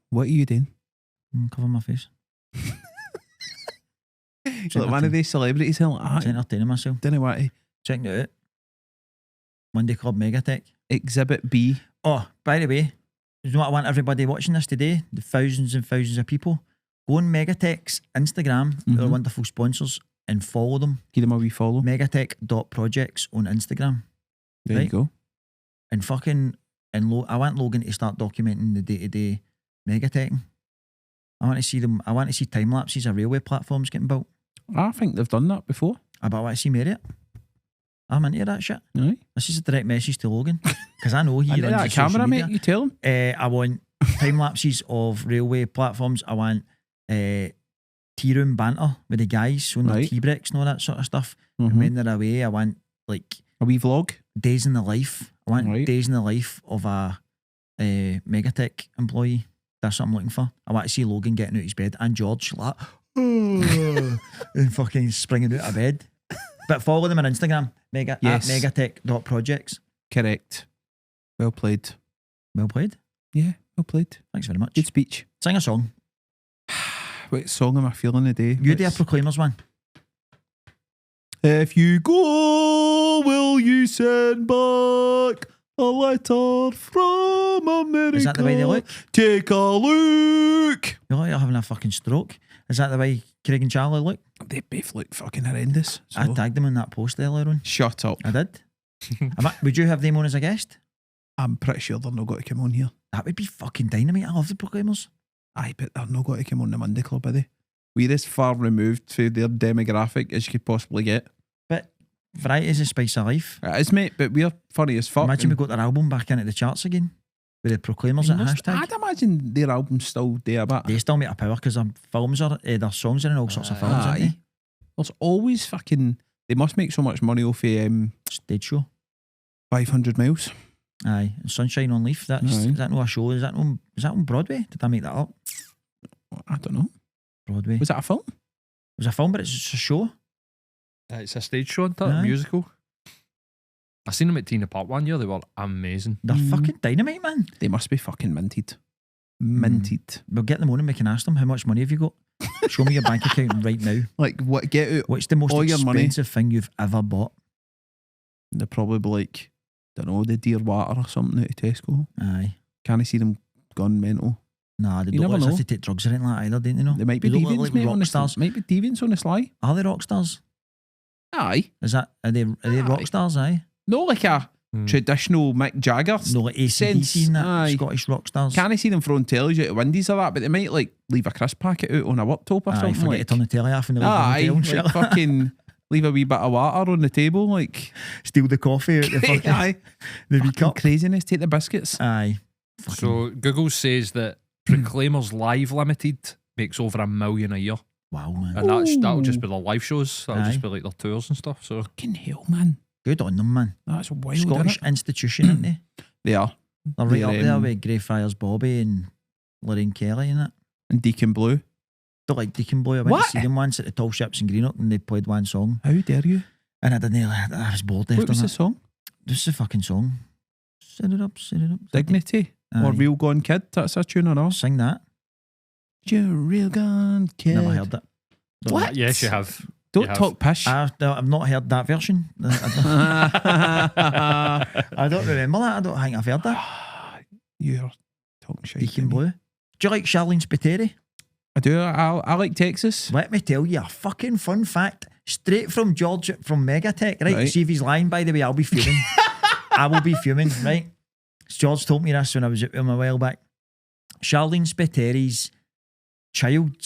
What are you doing? Cover my face. So like one of these celebrities here, like, Entertaining myself. don't know what to... Checking it out. Monday Club Megatech. Exhibit B. Oh, by the way, you know what I want everybody watching this today? The thousands and thousands of people. Go on Megatech's Instagram. They're wonderful sponsors. And follow them. Give them a wee follow. Megatech.projects on Instagram. There you go. And I want Logan to start documenting the day-to-day Megatech. I want to see them. I want to see time lapses of railway platforms getting built. I think they've done that before. But I want to see more of it. I'm into that shit. Right. This is a direct message to Logan because I know he runs that the camera, social media. mate. You tell him. I want time lapses of railway platforms. I want tea room banter with the guys on their tea breaks and all that sort of stuff. And when they're away, I want like a wee vlog. Days in the life. I want days in the life of a Megatech employee. That's what I'm looking for. I want to see Logan getting out of his bed and George like and fucking springing out of bed. But follow them on Instagram. At megatech.projects. Correct. Well played. Well played. Yeah, well played. Thanks very much. Good speech. Sing a song. What song am I feeling today? You do a Proclaimers one. If you go, will you send back a letter from America? Is that the way they look? Take a look. You're like you're having a fucking stroke. Is that the way Craig and Charlie look? They both look fucking horrendous. So. I tagged them in that post earlier on. Shut up. I did. Would you have them on as a guest? I'm pretty sure they're not going to come on here. That would be fucking dynamite. I love the Proclaimers. Aye, but they're not going to come on the Monday Club, are they? We're as far removed from their demographic as you could possibly get. But variety is the spice of life. It is, mate, but we're funny as fuck. Imagine we got their album back into the charts again with the Proclaimers at hashtag. I'd imagine their album's still there, but they still make a power because their films are, their songs are in all sorts of films, aren't they? There's always fucking... They must make so much money off a... stage show. 500 Miles. Aye, and Sunshine on Leaf. Is that not a show? Is that on Broadway? Did I make that up? I don't know. Broadway. Was that a film? It was a film, but it's just a show. It's a stage show, isn't it? A musical. I seen them at Tina Park one year. They were amazing. They're fucking dynamite, man. They must be fucking minted. Minted. We'll get them on and we can ask them, how much money have you got? Show me your bank account right now. Like, what? Get out. What's the most all your money. expensive thing you've ever bought? They're probably like, don't know, the Dear Water or something out of Tesco. Aye. Can't I see them gone mental? Nah, they You don't never have know. to take drugs or anything like that either, don't they know? They might be They don't deviants, look mate, rock on the stars. Might be deviants on the sly. Are they rock stars? Aye. Are they rock stars, aye? No, like a traditional Mick Jagger. No, like AC/DC and that, Aye. Scottish rock stars. Can't I see them throwing tellies out of windies or that, but they might like leave a crisp packet out on a worktop or Aye, something. forget Like, to turn the telly off and they leave the aye, hotel and like shit. fucking leave a wee bit of water on the table, like Steal the coffee out the fucking aye, the wee fucking cup. craziness. Take the biscuits. Aye. So Google says that Proclaimers Live Limited makes over $1 million a year. Wow, man. And that'll just be their live shows. That'll just be like their tours and stuff. So Fucking hell, man. Good on them, man. That's wild. Scottish institution, aren't they? They are. They're right They're, up there with Greyfriars Bobby and Lorraine Kelly and that. And Deacon Blue. Don't like Deacon Boy. I went What? to see them once at the Tall Ships in Greenock and they played one song. How dare you? And I didn't. I was bored after What was that. the song? This is a fucking song. Set it up, set it up. Dignity. Or Aye. Real Gone Kid. That's a tune or not? Sing that. You're a real gone kid. Never heard that. What? yes, you have. Don't You have. talk pish. I've not heard that version. I don't remember that. I don't think I've heard that. You're talking shit. Deacon Blue. Do you like Charlene Spiteri? I do. I like Texas. Let me tell you a fucking fun fact. Straight from George from Megatech, right? Right. See if he's lying, by the way, I'll be fuming. I will be fuming, right? George told me this when I was out with him a while back. Charlene Spiteri's child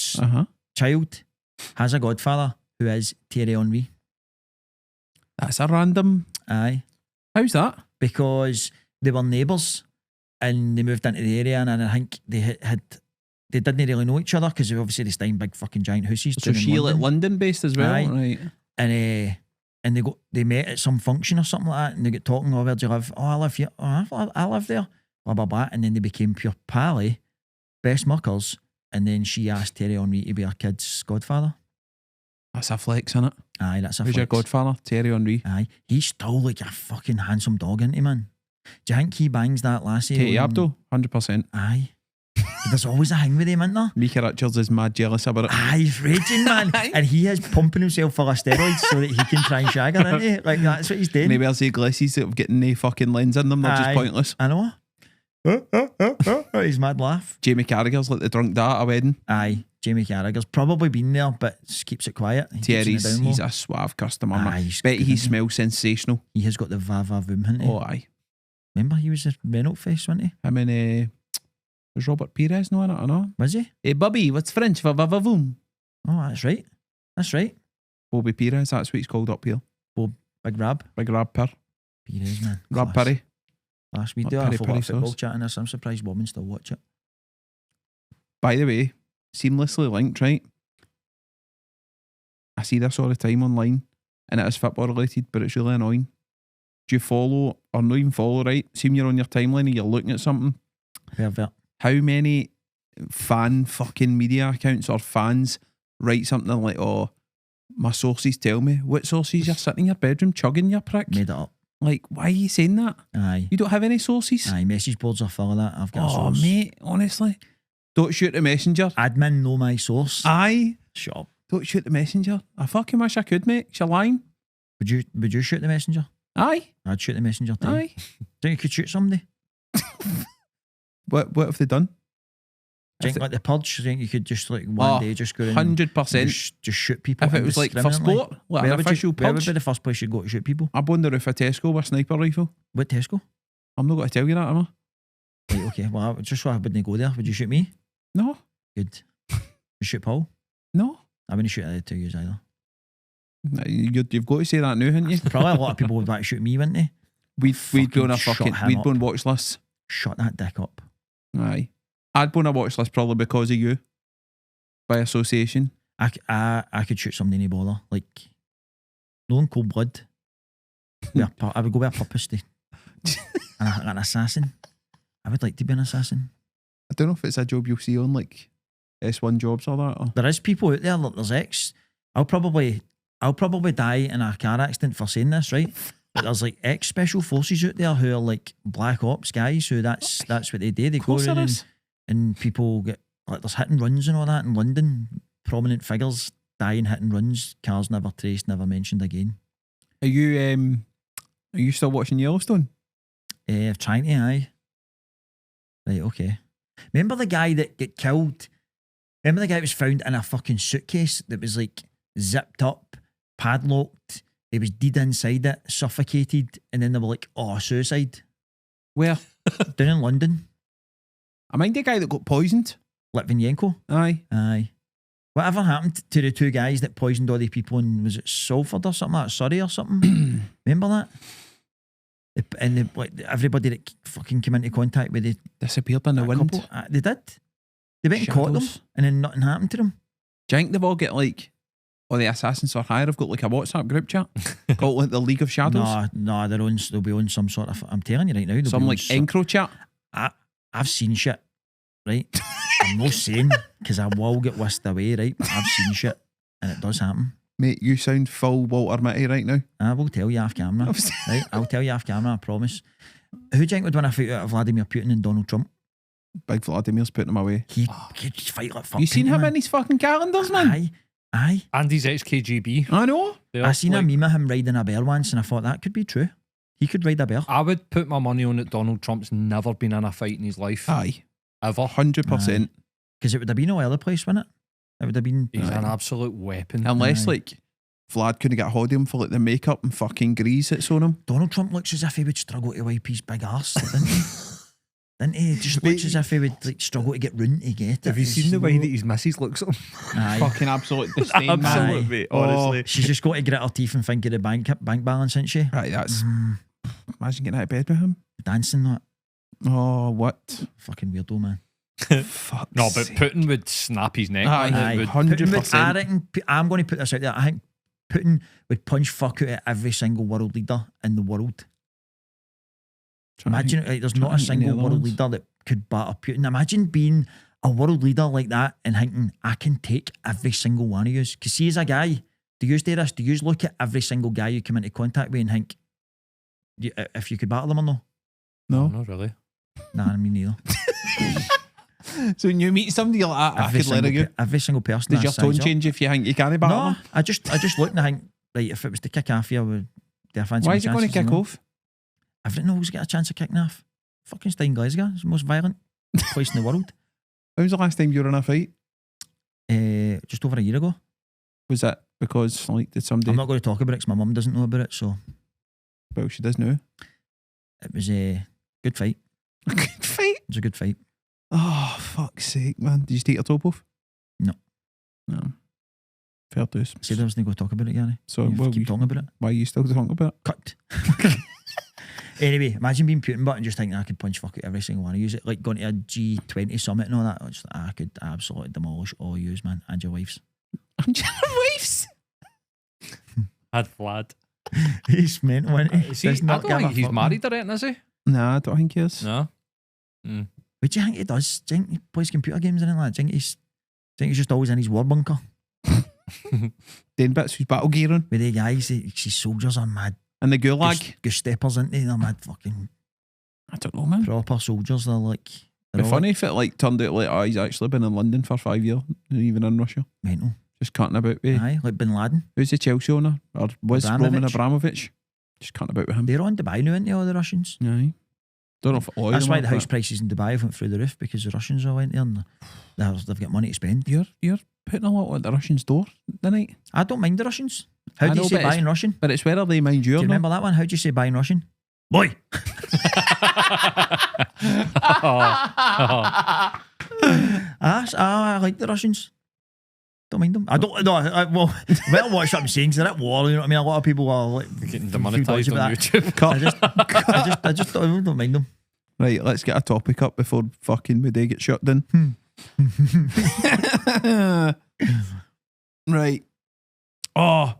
has a godfather who is Thierry Henry. That's a random. Aye. How's that? Because they were neighbours and they moved into the area and I think they they didn't really know each other because obviously they stay in big fucking giant houses. So down in she like London. London based as well, Aye. right? And they met at some function or something like that and they get talking, oh, where do you live? Oh, I live here. Oh, I live there. Blah, blah, blah. And then they became pure pally, best muckers. And then she asked Thierry Henry to be her kid's godfather. That's a flex, innit? Aye, that's a Who's your flex. godfather? Thierry Henry. Aye. He's still like a fucking handsome dog, isn't he, man? Do you think he bangs that lassie? Katie on- Abdo, 100%. Aye. There's always a thing with him, isn't there? Micah Richards is mad jealous about it. He's raging, man. And he is pumping himself full of steroids so that he can try and shag her, isn't he? Like, that's what he's doing. Maybe I'll say glasses that have getting no fucking lens in them. They're just pointless. I know. He's mad laugh. Jamie Carragher's like the drunk dad at a wedding. Aye. Jamie Carragher's probably been there, but just keeps it quiet. He's a suave customer. Aye, Bet he smells sensational. He has got the va-va voom, hasn't he? Oh, aye. Remember, he was a Renault face, wasn't he? I mean, was Robert Pires no in it or no? Was he? Hey, Bobby, what's French for va-va-voom? Oh, that's right. That's right. Bobby Pires, that's what he's called up here. Big Rab. Big Rab Per. Pires, man. Rab Perry. Last week, do a full football chat in this. I'm surprised women still watch it. By the way, seamlessly linked, right? I see this all the time online, and it is football related, but it's really annoying. Do you follow, or not even follow, right? See when you're on your timeline and you're looking at something. Pervert. How many fan fucking media accounts or fans write something like, oh, my sources tell me? What sources? You're sitting in your bedroom chugging, your prick? Made it up. Like, why are you saying that? Aye. You don't have any sources? Aye, message boards are full of that. I've got a source. Mate, honestly. Don't shoot the messenger. Admin know my source. Aye. Shut up. Don't shoot the messenger. I fucking wish I could, mate. You're lying. Would you shoot the messenger? Aye. I'd shoot the messenger too. Aye. Think you could shoot somebody? What have they done? Think like the purge? Think you could just like one day just go in 100%. Just shoot people? If it was like for sport, like an official where would purge. be the first place you'd go to shoot people? I'd go on the roof of Tesco with a sniper rifle. What Tesco? I'm not going to tell you that, am I? Right, okay. Well, just so I wouldn't go there. Would you shoot me? No. Good. You shoot Paul? No. I wouldn't shoot either two of you either. You've got to say that now, haven't you? Probably a lot of people would like to shoot me, wouldn't they? We'd be on a fucking we'd be on watch lists. Shut that dick up. Aye. I'd be on a watch list probably because of you. By association. I could shoot somebody in a bother. Like, no in cold blood. I would go with a purpose to an assassin. I would like to be an assassin. I don't know if it's a job you'll see on like S1 jobs or that. Or... There is people out there, like there's I'll probably die in a car accident for saying this, right? But there's like ex-special forces out there who are like black ops guys who that's what they do. They go around and people get like there's hit and runs and all that in London. Prominent figures dying hit and runs. Cars never traced, never mentioned again. Are you still watching Yellowstone? Trying to, aye. Right, okay. Remember the guy that got killed? Remember the guy that was found in a fucking suitcase that was like zipped up, padlocked, he was dead inside it, suffocated, and then they were like, oh, suicide. Where? Down in London. I mind the guy that got poisoned. Litvinenko. Aye. Whatever happened to the two guys that poisoned all the people in, was it Salford or something, like Surrey or something? Remember that? And everybody that fucking came into contact with it disappeared in the wind. They did. They went and caught them, and then nothing happened to them. Do you think they've all got like, or the Assassins for Hire have got like a WhatsApp group chat called like the League of Shadows? No, they'll be on some sort of. I'm telling you right now, some like Encro chat. I've seen shit, right? I'm not saying because I will get whisked away, right? But I've seen shit, and it does happen. Mate, you sound full Walter Mitty right now. I will tell you off camera. Right? I'll tell you off camera, I promise. Who do you think would win a fight out of Vladimir Putin and Donald Trump? Big Vladimir's putting him away. He'd fight like fuck. You seen him in his fucking calendars, man? Aye. And he's ex-KGB. I know. I seen a meme of him riding a bear once and I thought that could be true. He could ride a bear. I would put my money on it. Donald Trump's never been in a fight in his life. Aye. Ever. 100%. Because it would have been no other place, wouldn't it? It would have been... He's an absolute weapon. Unless like Vlad couldn't get hold of him for like the makeup and fucking grease that's on him. Donald Trump looks as if he would struggle to wipe his big arse, didn't he? Didn't he? Just looks as if he would like struggle to get round to get it. Have you seen the way that his missus looks at him? Aye. Fucking absolute disdain, man. Absolute, mate, honestly. She's just got to grit her teeth and think of the bank balance, isn't she? Right, that's... Imagine getting out of bed with him. Dancing that. Oh, what? Fucking weirdo, man. No, but Putin would snap his neck. Aye, 100%. I reckon, I'm going to put this out there. I think Putin would punch fuck out at every single world leader in the world. Imagine there's not a single world leader that could batter Putin. Imagine being a world leader like that and thinking, I can take every single one of you. Because see, as a guy, do you do this? Do you look at every single guy you come into contact with and think, if you could battle them or no? No, not really. Nah, me neither. So when you meet somebody, you're like, I could let her go. Every single person. Does your tone change if you think you can't battle No, them? I just look and I think, right, if it was to kick off here, do I fancy Why my is it going to chances, kick off? Everything always get a chance of kicking off. Fucking stay in Glasgow. It's the most violent place in the world. When was the last time you were in a fight? Just over a year ago. Was that because, like, did somebody... I'm not going to talk about it because my mum doesn't know about it, so... Well, she does now. It was a good fight. A good fight? It was a good fight. Oh, fuck's sake, man. Did you take your top off? No. Fair dues. Said I was going to go talk about it, Gary. So, You well, keep talking about it. why are you still talking about it? Cut. Anyway, imagine being Putin button just thinking I could punch fuck it every single one. I use it like going to a G20 summit and all that. Just, I could absolutely demolish all yous, man, and your wives. And your wives? Had Vlad. He's mental, isn't he? Is he? Does I not don't give a think he's fuck, married or anything, is he? Nah, I don't think he is. No. What do you think he does? Do you think he plays computer games and anything like that? Do you think he's just always in his war bunker? Doing bits with battle gear on. With the guys, his soldiers are mad. And the gulag. Steppers, aren't they? They're mad fucking I don't know, man. proper soldiers. They're like... It'd be funny if it like turned out like, oh, he's actually been in London for 5 years, even in Russia. Mental. Just cutting about with... Aye, like Bin Laden. Who's the Chelsea owner? Or was Roman Abramovich. Abramovich? Just cutting about with him. They're on Dubai now, aren't they, all the Russians? Aye. Don't know if oil That's or why not, the house but prices in Dubai went through the roof, because the Russians all went there and they've got money to spend. You're putting a lot at the Russians' door, didn't I don't mind the Russians. How I do you know, say but buy it's- in Russian? But it's whether they mind you Do or you not. remember that one? How do you say buy in Russian? Boy! I like the Russians. Don't mind them. I don't know. Well, watch what I'm saying, because they're at war, you know what I mean? A lot of people are like Getting few demonetized about on that. YouTube. I just don't mind them. Right, let's get a topic up before fucking my day gets shut down. Right. Oh,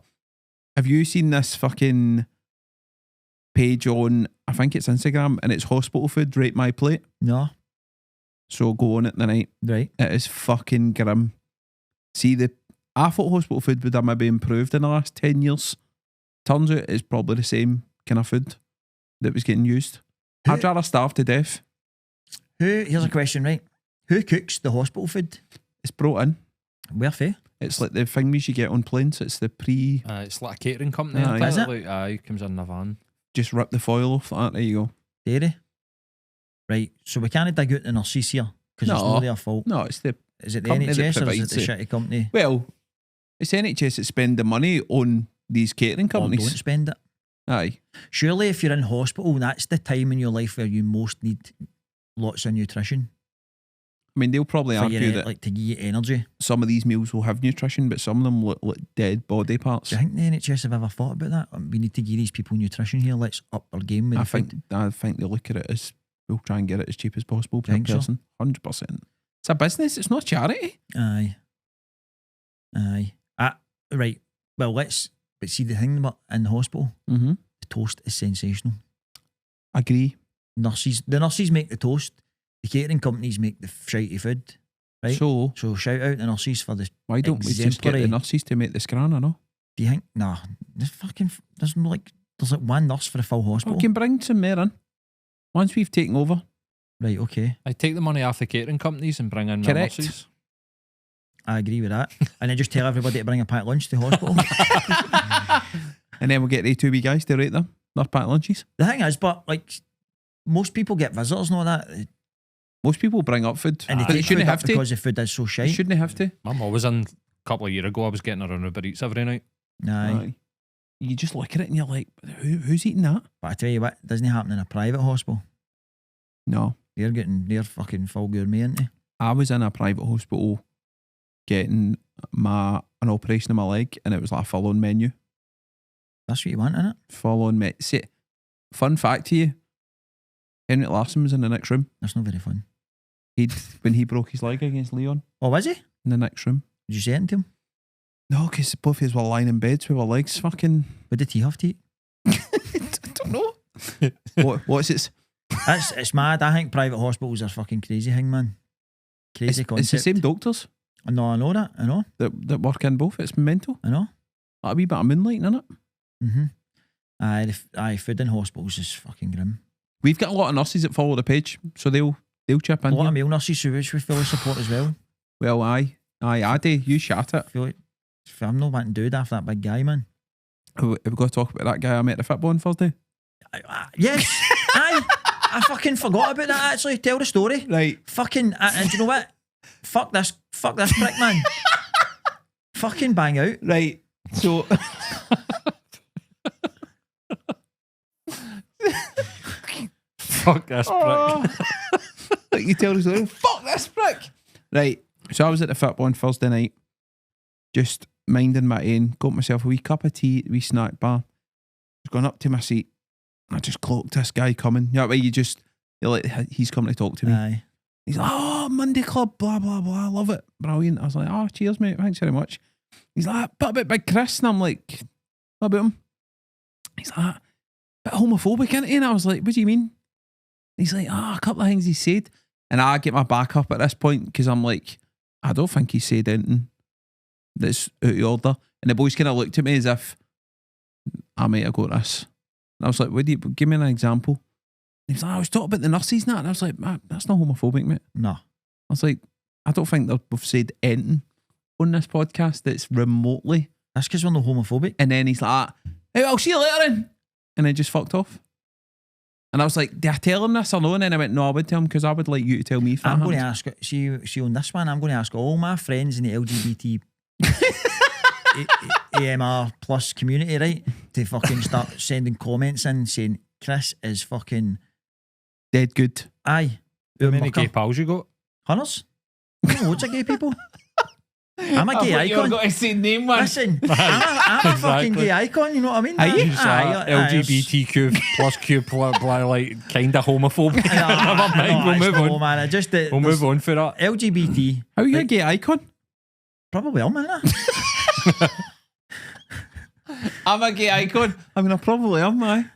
have you seen this fucking page on, I think it's Instagram, and it's hospital food, rate my plate? No, So go on it the night. right. It is fucking grim. See, I thought hospital food would have maybe improved in the last 10 years. Turns out it's probably the same kind of food that was getting used. I'd rather starve to death. Here's a question, right? Who cooks the hospital food? It's brought in. Where for? It's like the thingies you get on planes. It's the It's like a catering company. Aye. Is it? Like, aye, comes in a van. just rip the foil off like that. There you go. Dairy. Right, so we can't dig out the nurses here, because it's No. not their fault. No, it's the... Is it the company that NHS or is it provides the it. shitty company? Well, it's NHS that spend the money on these catering Or companies. don't spend it. Aye. Surely if you're in hospital, that's the time in your life where you most need lots of nutrition. I mean, they'll probably For argue your, that like, to give you energy. some of these meals will have nutrition, but some of them look like dead body parts. Do you think the NHS have ever thought about that? We need to give these people nutrition here. Let's up our game with I the food. think they look at it as, we'll try and get it as cheap as possible Do per you think so? person. 100%. It's a business. It's not charity. Aye. Right. Well, but see the thing about in hospital, Mm-hmm. the toast is sensational. Agree. The nurses make the toast. The catering companies make the shitey food. Right. So So shout out the nurses for this. why don't we just get the exemplary- nurses to make the scran, I know? Do you think? Nah. There's like one nurse for a full hospital. We can bring some more in. Once we've taken over. Right. Okay. I take the money off the catering companies and bring in the Correct. nurses. I agree with that. And then just tell everybody to bring a packed lunch to hospital. And then we'll get the 2 wee guys to rate them. Their packed lunches. The thing is, but like most people get visitors and all that, Most people bring up food. and they but take they shouldn't food have up to. because the food is so They shite. shouldn't have to. Mum always in. A couple of years ago, I was getting her on Uber Eats every night. Aye. Aye. You just look at it and you're like, who's eating that? But I tell you what, it doesn't happen in a private hospital. No. They're fucking full gourmet, aren't they? I was in a private hospital getting an operation on my leg, and it was like a full-on menu. That's what you want, innit? Full-on menu. See, fun fact to you, Henrik Larsson was in the next room. That's not very fun. When he broke his leg against Leon Oh, was he? in the next room. Did you say it to him? No, because both of us were lying in beds with our legs fucking... What did he have to eat? I don't know. What's it? It's mad. I think private hospitals are fucking crazy thing, man. Crazy concept. It's the same doctors No, I know that. I know. that work in both. It's mental. I know. Like a wee bit of moonlighting in it. Mm-hmm. Aye, food in hospitals is fucking grim. We've got a lot of nurses that follow the page, so they'll They'll chip A in lot of here. male nurses which we fully support as well. Well, aye, I do. You shat it. I feel like I'm not wanting to do it after that big guy, man. We've got to talk about that guy I met at the football on Thursday. Yes, aye. I fucking forgot about that. Actually, tell the story. Right. Fucking, and do you know what? Fuck this prick, man. Fucking bang out. Right. So. Fuck this prick. Like you tell the story. Fuck this prick. Right. So I was at the football on Thursday night, just minding my own, got myself a wee cup of tea, a wee snack bar. I was going up to my seat. I just clocked this guy coming. You know what I mean? You're like, he's coming to talk to me. Aye. He's like, oh, Monday Club, blah, blah, blah. I love it. Brilliant. I was like, oh, cheers, mate. Thanks very much. He's like, but about Big Chris. And I'm like, what about him? He's like, bit homophobic, isn't he? And I was like, what do you mean? He's like, a couple of things he said. And I get my back up at this point because I'm like, I don't think he said anything that's out of order. And the boys kind of looked at me as if I might have got this. And I was like, give me an example. And he was like, I was talking about the nurses and that. And I was like, that's not homophobic, mate. No. I was like, I don't think we've said anything on this podcast that's remotely. That's because we're not homophobic. And then he's like, hey, I'll see you later then. And then just fucked off. And I was like, do I tell him this or no? And then I went, no, I would tell him because I would like you to tell me if I'm going to ask, see on this one, I'm going to ask all my friends in the LGBT AMR plus community, right, to fucking start sending comments in saying Chris is fucking dead good. Aye. How many gay pals you got? Hunters? Loads of gay people. I'm a gay icon. You've got to say name one. Listen, I'm a fucking gay icon, you know what I mean? Are you? LGBTQ plus Q plus blah, like kind of homophobic. Never mind, we'll move on. Man, we'll move on for that. LGBT. How are you a gay icon? Probably am, man. I'm a gay icon. I mean, I probably am, I.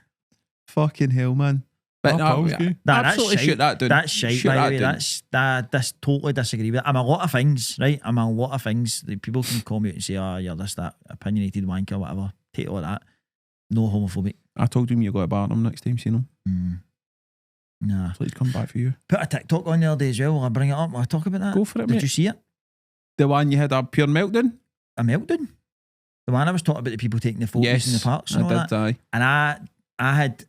Fucking hell, man. But absolutely shoot that down. That's shite, by the way. That's totally disagree with it. I'm a lot of things, right? I'm a lot of things. People can call me out and say, you're this, that, opinionated wanker, whatever. Take all that. No homophobic. I told him you got to Barnum next time, seen him. Nah. Please come back for you. Put a TikTok on the other day as well. Will I bring it up? Will I talk about that? Go for it, Did mate. you see it? The one you had a pure meltdown? A meltdown? The one I was talking about the people taking the photos in the parks and all that. Aye. And I had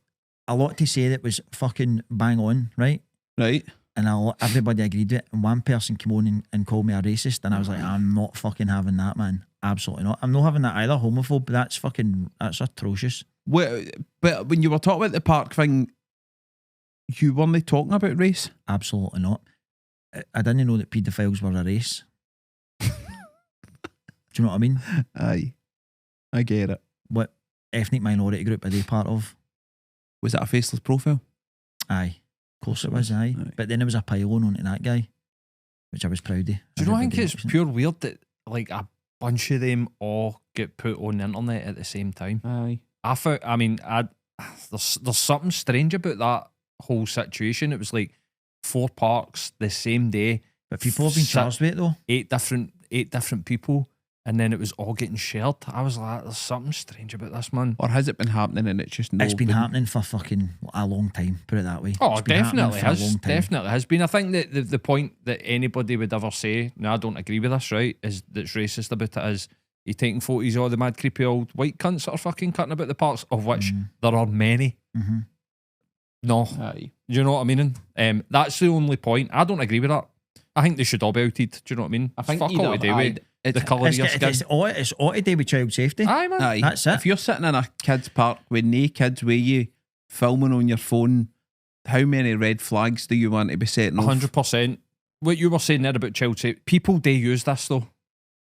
a lot to say that was fucking bang on, right? Right. And everybody agreed with it. And one person came on and called me a racist. And I was like, I'm not fucking having that, man. Absolutely not. I'm not having that either. Homophobe. That's atrocious. But when you were talking about the park thing, you weren't talking about race? Absolutely not. I didn't know that paedophiles were a race. Do you know what I mean? Aye. I get it. What ethnic minority group are they part of? Was that a faceless profile? Aye. Of course it was, aye. But then there was a pylon onto that guy, which I was proud of. Do you know, I think it's pure weird that like a bunch of them all get put on the internet at the same time. Aye. There's something strange about that whole situation. It was like 4 parks the same day. But people have been charged with it though. 8 different people. And then it was all getting shared. I was like, there's something strange about this, man. Or has it been happening and it's just It's been happening for fucking a long time, put it that way. Oh, definitely has. Definitely has been. I think that the point that anybody would ever say, no, I don't agree with this, right, is that's racist about it is you taking photos of all the mad creepy old white cunts that are fucking cutting about the parks, of which there are many. Mm-hmm. No. Aye. Do you know what I mean? That's the only point. I don't agree with that. I think they should all be outed. Do you know what I mean? I think fuck all to do with the colour of your skin. It's all to do with child safety. Aye, man. Aye. That's it. If you're sitting in a kids' park with no kids with you, filming on your phone, how many red flags do you want to be setting off? 100%. What you were saying there about child safety, people do use this though.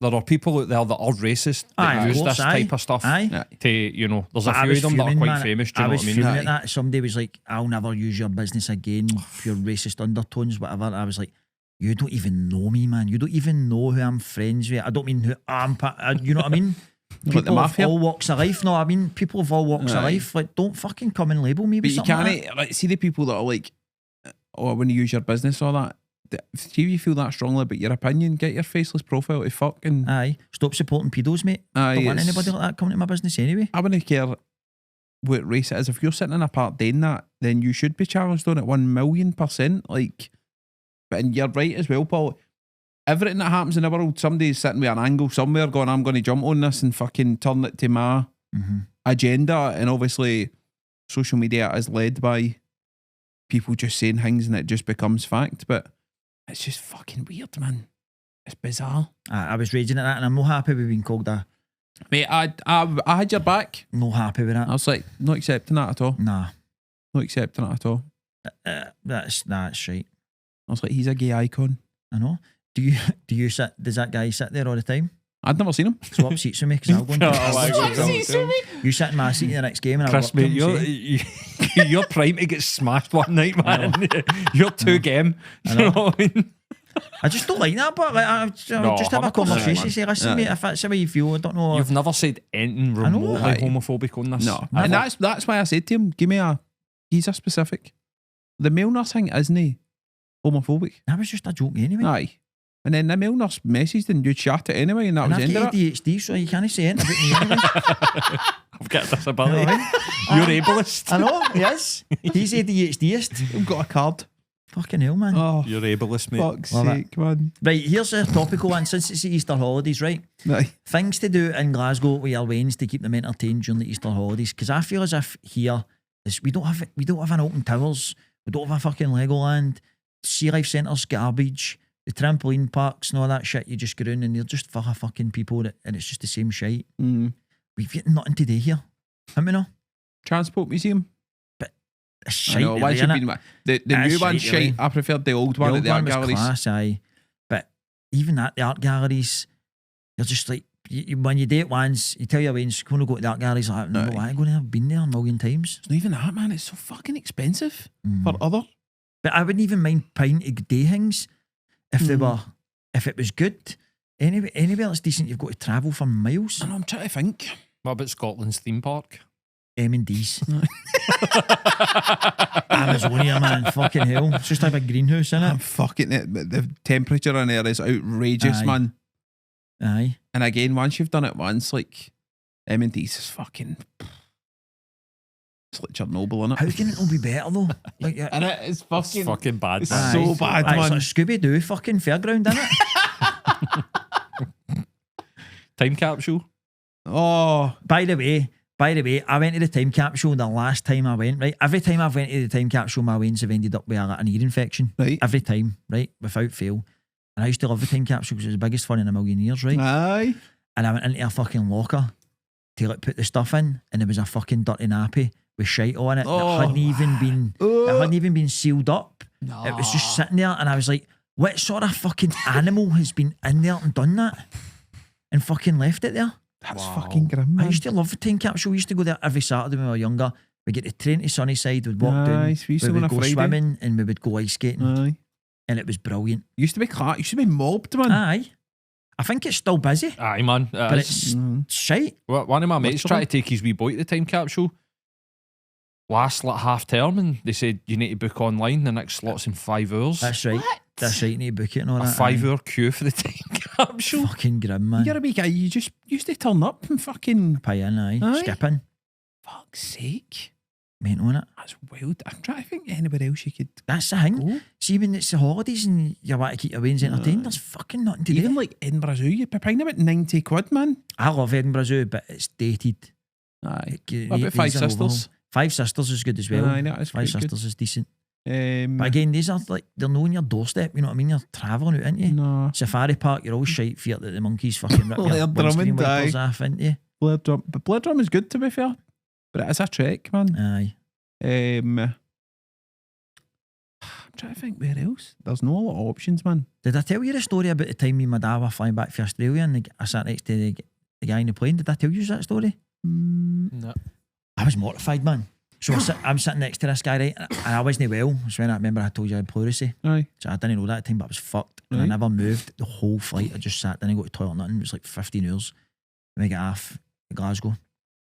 There are people out there that are racist that use this type of stuff. Aye. To, there's a few of them that are quite famous. Do you know what I mean? I was fuming at that. Somebody was like, I'll never use your business again, pure racist undertones, whatever. I was like, you don't even know me, man. You don't even know who I'm friends with. I don't mean who I'm, you know what I mean? People of all walks of life. No, I mean people of all walks of life. Like, don't fucking come and label me with something. But you can't, see the people that are like, oh, when you use your business or that, see if you feel that strongly about your opinion, get your faceless profile to fucking... Aye. Stop supporting pedos, mate. Aye, don't want anybody like that coming to my business anyway. I wouldn't care what race it is. If you're sitting in a park doing that, then you should be challenged on it 1,000,000%. Like, and you're right as well, Paul. Everything that happens in the world, somebody's sitting with an angle somewhere going, I'm going to jump on this and fucking turn it to my agenda. And obviously, social media is led by people just saying things and it just becomes fact. But it's just fucking weird, man. It's bizarre. I was raging at that, and I'm not happy with being called a... Mate, I had your back. Not happy with that. I was like, not accepting that at all. Nah. Not accepting it at all. That's right. I was like, he's a gay icon. I know. Does that guy sit there all the time? I'd never seen him. Swap seats with me because I'll go and you sit in my seat in the next game and Chris, mate, you're prime to get smashed one night, man. You're too game. You know what I mean? I just don't like that, but like, just have a conversation. Say, listen, mate, if that's the way you feel, I don't know. You've never said anything remotely homophobic on this. No, and that's why I said to him, give me he's a specific. The male nurse thing isn't homophobic. That was just a joke anyway. Aye. And then the male nurse messaged and you'd chat it anyway, and that was the end of it. ADHD, so you can't say anything about me anyway. I've got a disability. You're ableist. I know, he is. He's ADHDist. I've got a card. Fucking hell, man. Oh, you're ableist, mate. Fuck's sake, man. Right, here's a topical one. Since it's the Easter holidays, right? Aye. Things to do in Glasgow with your wains to keep them entertained during the Easter holidays. Because I feel as if here we don't have an Alton Towers, we don't have a fucking Legoland, Sea Life Centre's garbage, the trampoline parks and all that shit. You just go in and they're just full of fucking people and it's just the same shite. We've got nothing to do here. Haven't we? No? Transport Museum. Shite, know, once really, you've been, the new one's shite. Really. I preferred the old one at the art galleries. Class, aye. But even at the art galleries, you're just like, when you do it once, you tell your wains, going to go to the art galleries, like, no, I'm going to have been there a million times. It's not even that, man. It's so fucking expensive for other. But I wouldn't even mind paying to do things if it was good. Anywhere that's decent, you've got to travel for miles. I know, I'm trying to think. What about Scotland's theme park? M&D's. Amazonia, man. Fucking hell. It's just like a greenhouse, isn't it? I'm fucking it. But the temperature in there is outrageous, man. Aye. And again, once you've done it once, like M&D's is fucking... It's like Chernobyl, innit? How can it all be better, though? Like, and it's fucking bad. It's so bad, man. It's like Scooby-Doo fucking fairground, isn't it? Time capsule. Oh. By the way, I went to the time capsule the last time I went, right? Every time I've went to the time capsule, my veins have ended up with an ear infection. Right. Every time, right? Without fail. And I used to love the time capsule because it was the biggest fun in a million years, right? Aye. And I went into a fucking locker to like put the stuff in, and there was a fucking dirty nappy with shite on it that hadn't even been sealed up. No. It was just sitting there, and I was like, what sort of fucking animal has been in there and done that and fucking left it there? That's fucking grim, man. I used to love the time capsule. We used to go there every Saturday when we were younger. We'd get the train to Sunnyside, we'd walk down, we used to would go go on a Friday. swimming, and we would go ice skating. Aye. And it was brilliant. Used to be mobbed, man. Aye. I think it's still busy. Aye, man. But it's shite. One of my mates tried to take his wee boy to the time capsule last like half term, and they said you need to book online. The next slot's in 5 hours. That's right. What? That's right. You need to book it and all a that. 5 hour queue for the time capsule. Fucking grim, man. You're a wee guy. You just used to turn up and fucking pie in, aye. Skipping. Fuck's sake. Mental, innit? That's wild. I'm trying to think anywhere else you could. That's the thing. Go. See, when it's the holidays and you want to keep your wains entertained, there's fucking nothing to do. Even like Edinburgh Zoo, you'd be paying about 90 quid, man. I love Edinburgh Zoo, but it's dated. Aye. What about Five Sisters? Five Sisters is good as well. Aye, no, it's Five Sisters is decent. But But again, these are like, they're not on your doorstep, you know what I mean? You're travelling out, aren't you? No. Safari Park, you're all shite fear that the monkeys fucking rip your Blair windscreen Drummond, wipers aye. off, aren't you? Blair Drum. But Blair Drum is good, to be fair. But it is a trek, man. Aye. I'm trying to think where else. There's no lot of options, man. Did I tell you the story about the time me and my dad were flying back from Australia and I sat next to the guy in the plane? Did I tell you that story? No. I was mortified, man. So I'm sitting next to this guy, right? And I wasn't well. So when I remember I told you I had pleurisy. Aye. So I didn't know that time, but I was fucked. And I Right. never moved the whole flight. I just sat down and got to the toilet, nothing. It was like 15 hours. And we got off at Glasgow.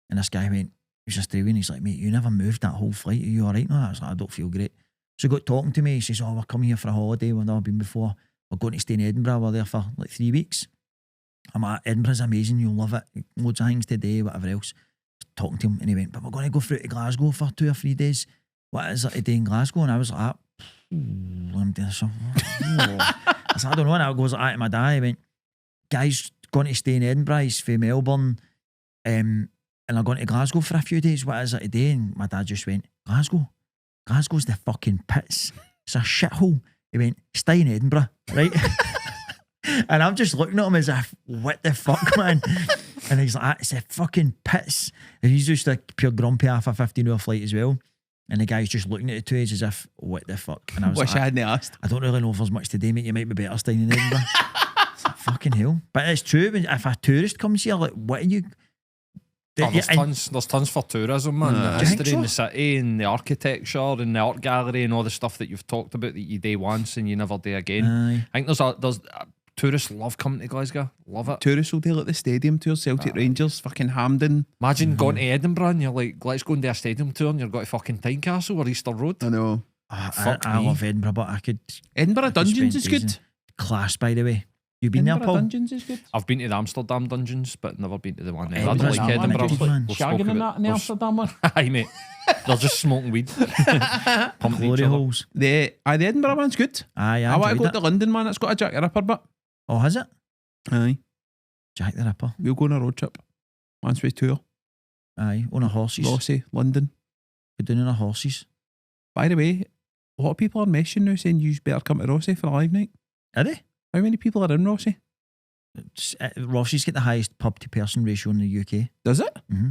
And this guy went, he's Australian. He's like, mate, you never moved that whole flight. Are you all right now? I was like, I don't feel great. So he got talking to me. He says, we're coming here for a holiday. We've never been before. We're going to stay in Edinburgh. We're there for like 3 weeks. I'm like, Edinburgh's amazing. You'll love it. Loads of things to do, whatever else. Talking to him and he went, but we're going to go through to Glasgow for 2 or 3 days. What is it to do in Glasgow? And I was like, I'm doing something. I said, I don't know. And I goes like that to my dad. He went, guys, going to stay in Edinburgh. He's from Melbourne. And I'm going to Glasgow for a few days. What is it today? And my dad just went, Glasgow? Glasgow's the fucking pits. It's a shithole. He went, stay in Edinburgh, right? And I'm just looking at him as if, what the fuck, man? And he's like, it's a fucking pits. And he's just like pure grumpy off a 15-hour flight as well. And the guy's just looking at the two as if, what the fuck? And I was Wish like, I hadn't asked. I don't really know if there's much today, mate. You might be better staying in Edinburgh. Fucking hell. But it's true. If a tourist comes here, like, what are you... There's tons for tourism, man. The history in the city and the architecture and the art gallery and all the stuff that you've talked about that you do once and you never do again. Aye. I think there's tourists love coming to Glasgow. Love it. Tourists will do like the stadium tour, Celtic Rangers, fucking Hamden. Imagine going to Edinburgh and you're like, let's go and do a stadium tour and you're going to fucking Tynecastle or Easter Road. I know. I love Edinburgh, but I could... Edinburgh Dungeons is good. Class, by the way. You've been Edinburgh there, Paul? Dungeons is good. I've been to the Amsterdam dungeons, but never been to the one there. I don't Edinburgh's like not Edinburgh. good, man. We've spoken Shagging and about- that in the Amsterdam one. Aye, mate. They're just smoking weed. Pumping each Glory other. holes. The Edinburgh one's good. Aye, I want to enjoyed go it. to London, man. It's got a Jack the Ripper bit. Oh, has it? Aye. Jack the Ripper. We'll go on a road trip. Once we tour. Aye, on a horses. Rothesay, London. We're doing on a horses. By the way, a lot of people are messaging now saying you better come to Rothesay for a live night. Are they? How many people are in Rothesay? Rothesay's get the highest pub to person ratio in the UK. Does it? Mm-hmm.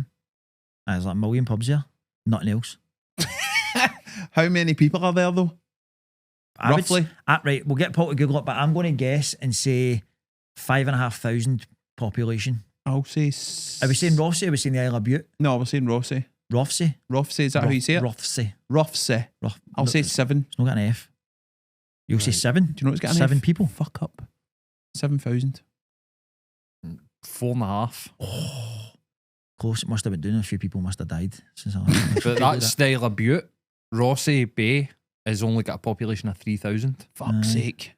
There's like a million pubs there. Nothing else. How many people are there though? Roughly? Right, we'll get Paul to Google it, but I'm going to guess and say 5,500 population. I'll say... Are we saying Rothesay or are we saying the Isle of Bute? No, we're saying Rothesay. Rothesay? Rothesay, is that how you say it? Rothesay. Rothesay. I'll say 7. It's not got an F. You'll say 7? Do you know what's got an 7 F? people? Fuck up. 7,000. 4.5. Oh, close. It must have been doing. A few people must have died since I But that's the Isle of Bute. Rothesay Bay has only got a population of 3,000. Fuck's sake.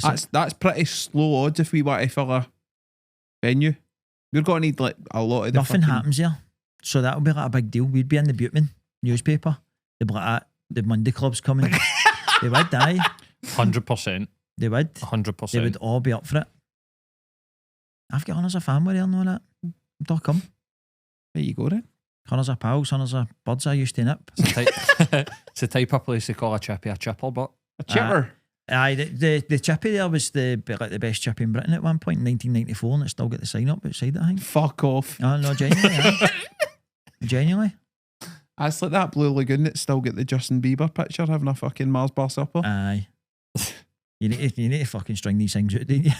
That's pretty slow odds if we want to fill a venue. We're going to need like a lot of the Nothing fucking... happens here. So that'll be like a big deal. We'd be in the Buteman newspaper. They'd be like, the Monday Club's coming. They would, aye. 100%. They would. 100%. They would all be up for it. I've got Hunters of family there and all that. They'll come. There you go then. Hunters of pals, Hunters of buds I used to nip. It's the type of place they call a chippy a chipper, but A chipper. Aye, the chippy there was the best chippy in Britain at one point in 1994 and it still got the sign up outside it, I think. Fuck off. Oh, no, genuinely, aye. Genuinely. That's like that Blue Lagoon that still get the Justin Bieber picture having a fucking Mars bar supper. Aye. You need to fucking string these things out, don't you?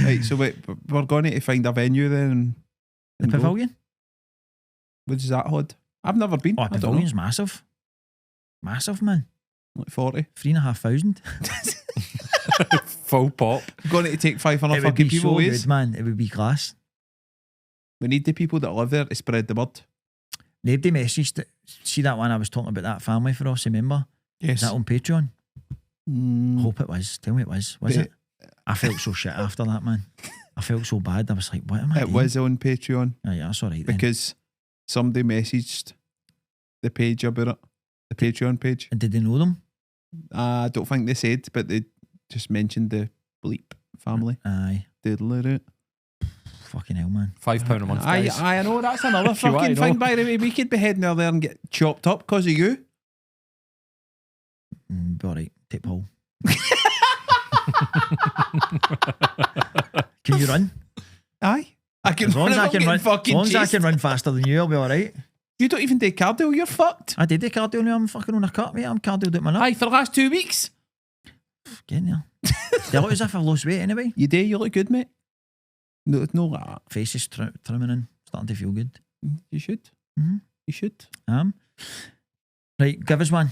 Right, so wait, we're going to find a venue then. The and go. pavilion? What is that, Hod? I've never been. Oh, I don't know. pavilion's massive. Massive, man. Like 40. 3,500. full pop. Going to take 500 It would fucking be people so ways. good, man. It would be class. We need the people that live there to spread the word. Nobody messaged. See that one I was talking about, that family for us, remember? Yes. Is that on Patreon? Mm, Hope it was. Tell me it was. Was it? I felt so shit after that, man. I felt so bad. I was like, what am I it doing? was on Patreon Oh, yeah, that's all right then. because somebody messaged the page about it. The Patreon page. And did they know them? I don't think they said, but they just mentioned the bleep family. Aye. Diddler it. Fucking hell, man. £5 a month, guys. I know, that's another If you fucking want to thing, know. by the way. We could be heading there and get chopped up because of you. Be all right. Take Paul. Can you run? Aye. I can As long as I can run, as fucking long as I chased. can run faster than you, I'll be all right. You don't even do cardio, you're fucked. I did the cardio now. I'm fucking on a cut, mate. I'm cardioed out my nut. Aye, for the last 2 weeks. Getting there. They look as if I've lost weight anyway. You do, you look good, mate. No, like that. Face is trimming in. Starting to feel good. You should. Mm-hmm. You should. Right, give us one.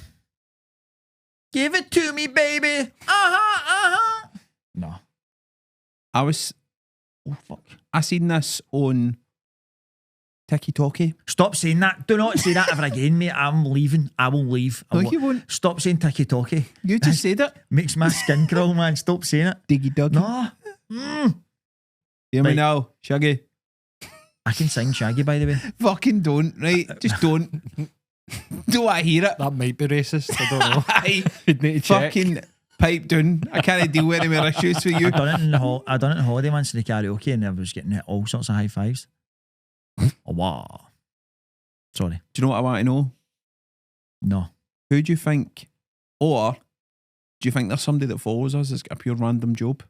Give it to me, baby. No. I was, Oh, fuck. I seen this on Tiki-Toki. Stop saying that. Do not say that ever again, mate. I'm leaving. I will leave. No, you won't. Stop saying tiki-toki. You just said it. Makes my skin crawl, man. Stop saying it. Diggy doggy. No. Hear me Right. now, Shaggy. I can sing Shaggy, by the way. Fucking don't, right? Just don't. Do I hear it? That might be racist. I don't know. Aye. You'd need to check. Fucking pipe down. I can't deal with any more issues for you. I done it in the holiday once in the karaoke, and I was getting all sorts of high fives. Oh, wow. Sorry. Do you know what I want to know? No. Who do you think, or do you think there's somebody that follows us that's got a pure random job?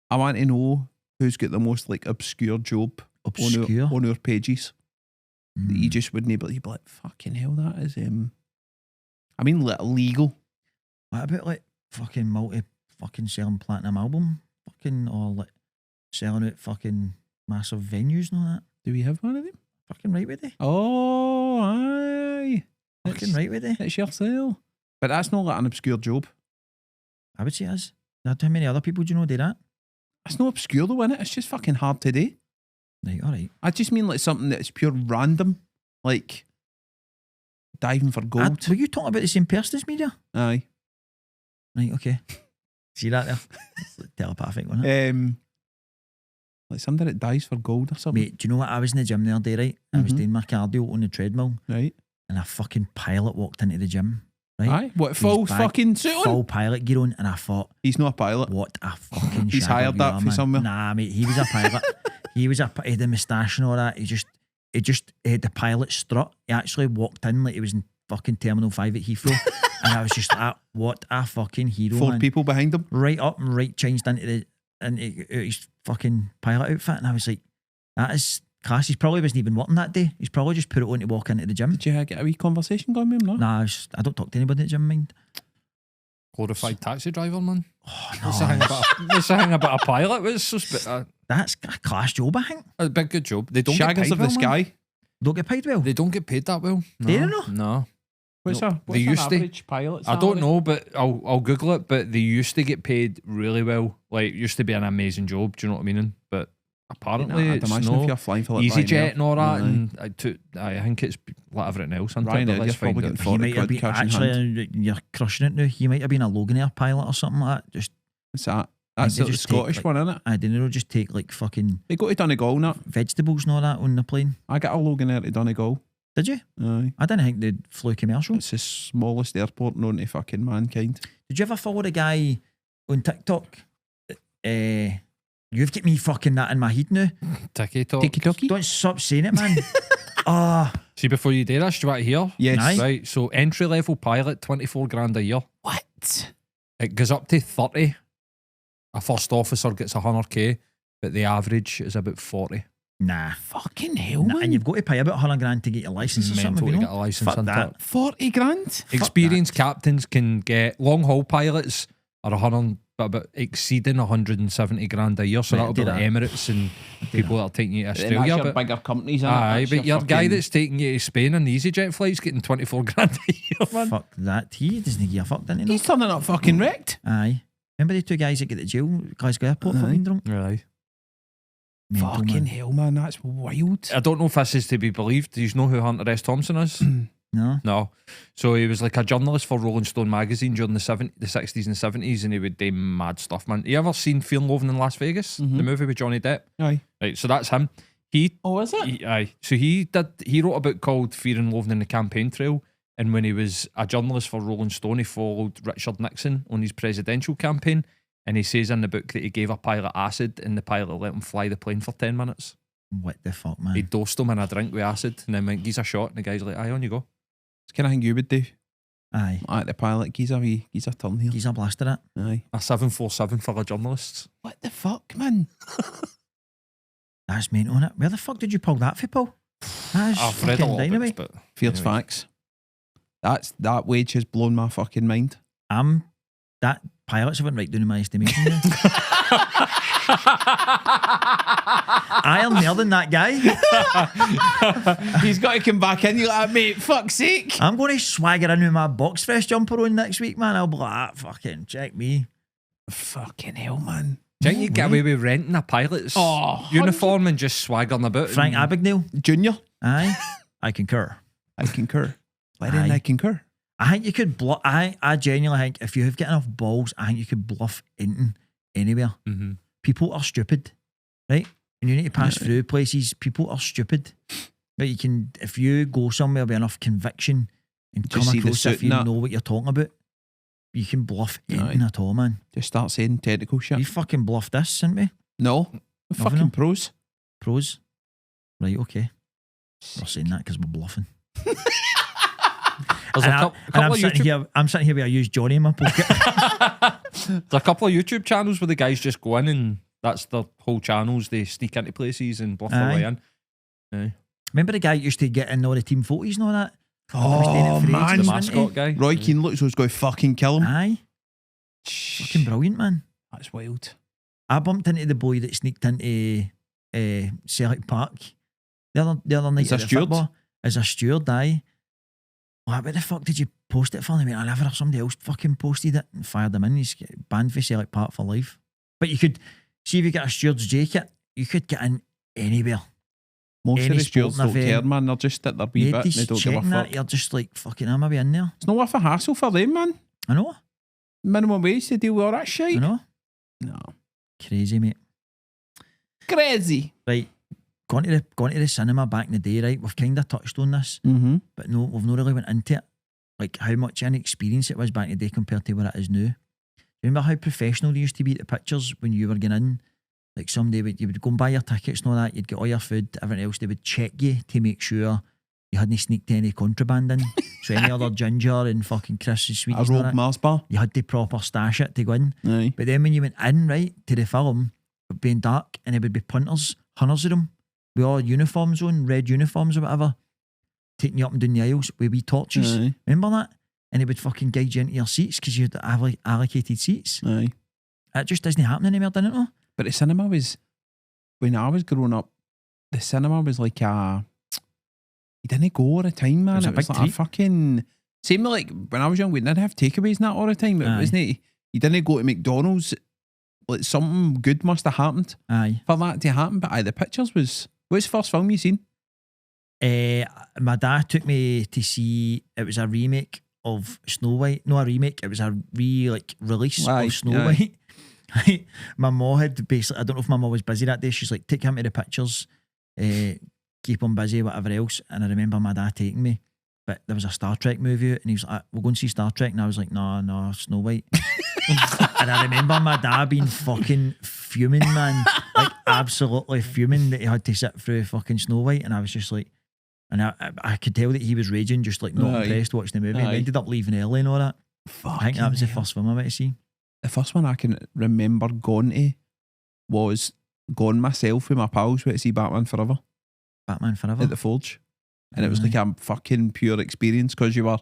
I want to know who's got the most like obscure job Obscure? on our pages that you just wouldn't able to be like, fucking hell, that is I mean legal. What about like fucking fucking selling platinum album? Fucking, or like selling out fucking massive venues and all that? Do we have one of them? Fucking right with it. Oh, aye. Fucking right with it. It's your sale. But that's not like an obscure job. I would say it is. How many other people do you know do that? It's not obscure though, innit? It's just fucking hard to do. Right, alright. I just mean like something that's pure random. Like diving for gold. Were you talking about the same person as me there? Aye. Right, okay. See that there? It's like telepathic, wasn't it? Like somebody that dives for gold or something. Mate, do you know what? I was in the gym the other day, right? I was doing my cardio on the treadmill, Right. and a fucking pilot walked into the gym, right? Aye. What, full His bag- fucking suit on? Full pilot gear on, and I thought, He's not a pilot. what a fucking He's shadow hired you that are, from man. somewhere. Nah, mate, he was a pilot. He had the moustache and all that. He had the pilot strut. He actually walked in like he was in fucking Terminal 5 at Heathrow. And I was just like, what a fucking hero, Four man. people behind him. Right up and right changed into his fucking pilot outfit. And I was like, that is class. He probably wasn't even working that day. He's probably just put it on to walk into the gym. Did you get a wee conversation going with him? No? Nah, I don't talk to anybody at the gym, mind. Glorified taxi driver, man. Oh, What's the thing about a pilot? What's so that's a class job, I think. a big good job. They don't Shaggers get paid of the well, man. sky. Don't get paid well. They don't get paid that well. No, They don't? No. What's No, a they used to. average pilot I don't salary? know, but I'll Google it. But they used to get paid really well. Like, used to be an amazing job. Do you know what I mean? But apparently, I'd it's imagine if no you're flying for like EasyJet and all that. Aye. And I think it's like everything else. Isn't it? Ryanair, But you're let's find probably it. getting He 40 might have quid been, cash in hand. actually, you're crushing it now. He might have been a Loganair pilot or something like that. Just, What's that? That's they the just Scottish take, one, isn't it? I don't know, just take like fucking They go to Donegal and that. vegetables and all that on the plane. I got a Loganair to Donegal. Did you? Aye. I didn't think they flew commercial. It's the smallest airport known to fucking mankind. Did you ever follow the guy on TikTok? You've got me fucking that in my head now. Ticky talk. Tiki-toki? Don't stop saying it, man. See, before you do this, do you want to hear? Yes. Aye. Right. So entry level pilot, 24 grand a year. What? It goes up to 30. A first officer gets 100k, but the average is about 40. Nah. Fucking hell, Nah, man. and you've got to pay about 100 grand to get your license or Mental something. to You get a know? license. Fuck and that. 40 grand? Experienced captains can get long haul pilots are 100, but about exceeding 170 grand a year. So Right, that'll do be like that. Emirates and people that are taking you to That's Australia. your But bigger companies, innit? aye, That's but your guy fucking- that's taking you to Spain on the EasyJet flights getting 24 grand a year, man. Fuck that. He doesn't give a fuck, didn't he? He's turning up fucking wrecked. Aye. Remember the two guys that get to jail, Glasgow Airport for Aye. being drunk? Right. Mental, Fucking man. hell, man. That's wild. I don't know if this is to be believed. Do you know who Hunter S. Thompson is? No. No. So he was like a journalist for Rolling Stone magazine during the 60s and 70s, and he would do mad stuff, man. You ever seen Fear and Loathing in Las Vegas? The movie with Johnny Depp? Aye. Right, so that's him. He Oh, is it? Aye. So he wrote a book called Fear and Loathing in the Campaign Trail. And when he was a journalist for Rolling Stone, he followed Richard Nixon on his presidential campaign. And he says in the book that he gave a pilot acid and the pilot let him fly the plane for 10 minutes. What the fuck, man? He dosed him in a drink with acid and then went, "Gives a shot." And the guy's like, "Aye, on you go." It's kind of thing you would do. Aye. At the pilot, he's a turn here. He's a blaster at. Aye. A 747 for the journalists. What the fuck, man? That's mental, innit? Where the fuck did you pull that for, Paul? That's I've read a fucking lot of dynamite. books, but Fierce anyway. facts. That wage has blown my fucking mind. That pilots have went right down in my estimation. now. I am more than that guy. He's got to come back in. You're like, mate, fuck's sake. I'm going to swagger in with my box fresh jumper on next week, man. I'll be like, "Ah, fucking check me." Fucking hell, man. Do you think you get away with renting a pilot's uniform and just swaggering about? Frank and Abagnale. Junior, Aye. I concur. I concur. Why didn't Aye. I concur? I think you could bluff. I genuinely think if you have got enough balls, I think you could bluff into anywhere. Mhm. People are stupid, right? And you need to pass through places. People are stupid, but you can, if you go somewhere with enough conviction and Just come see the across suit if you and that. know what you're talking about. You can bluff Aye. anything at all, man. Just start saying technical shit. We fucking bluffed this, didn't we? No. We're Have we fucking not? pros. Pros. Right, okay. We're saying that because we're bluffing. There's And, a I, couple am of sitting YouTube. here. I'm sitting here with a used Johnny in my pocket. There's a couple of YouTube channels where the guys just go in and that's their whole channels. They sneak into places and bluff their way in. Aye. Remember the guy who used to get in all the team photos and all that? Oh, man. The The mascot guy. Roy Keane looks like he's going to fucking kill him. Aye, fucking brilliant, man. That's wild. I bumped into the boy that sneaked into Celtic Park the other night. As a at the steward? football. As a steward, aye. What the fuck did you post it for? I mean, I never. Somebody else fucking posted it and fired him in. He's banned for Celtic Park for life. But you could see if you get a steward's jacket, you could get in anywhere. Most Any of the stewards don't sporting care, event. man. They're just at their wee bit and Nobody's they don't give a checking fuck. that. You're just like, fucking, I'm maybe in there. It's not worth a hassle for them, man. I know. Minimum wage to deal with all that I shit. know. No. Crazy, mate. Crazy. Right. Gone to the cinema back in the day, right? We've kind of touched on this, Mm-hmm. but no, we've not really went into it. Like how much an experience it was back in the day compared to what it is now. Remember how professional they used to be at the pictures when you were getting in? Like you would go and buy your tickets and all that, you'd get all your food, everything else, they would check you to make sure you hadn't sneaked any contraband in. So any other ginger and fucking Chris and A sweeties and all rolled that, Mars bar. you had to proper stash it to go in. Aye. But then when you went in, right, to the film, it would be in dark and it would be punters, hundreds of them, with all uniforms on, red uniforms or whatever, taking you up and down the aisles with wee torches. Aye. Remember that? And it would fucking guide you into your seats because you had allocated seats. Aye. It just doesn't happen anymore, doesn't it? No? But the cinema was, when I was growing up, the cinema was like a, you didn't go all the time, man. was a It was big like a treat. fucking, same like when I was young, we didn't have takeaways and that all the time. It Aye. wasn't, you didn't go to McDonald's, like something good must have happened Aye. for that to happen. But aye, the pictures was, what's the first film you seen? My dad took me to see, it was a remake of Snow White. No, a remake. It was a release Aye, of Snow aye. White. My mum had basically, I don't know if my mum was busy that day. She's like, take him to the pictures, keep him busy, whatever else. And I remember my dad taking me. But there was a Star Trek movie and he was like, we'll go and see Star Trek. And I was like, no, Snow White. And I remember my dad being fucking fuming, man. Like absolutely fuming that he had to sit through fucking Snow White. And I was just like, and I could tell that he was raging, just like not Aye. impressed watching the movie. And Aye. ended up leaving early and all that. I think that was the first film I went to see. The first one I can remember going to was going myself with my pals went to see Batman Forever Batman Forever. at the Forge. And it was Aye. like a fucking pure experience because you were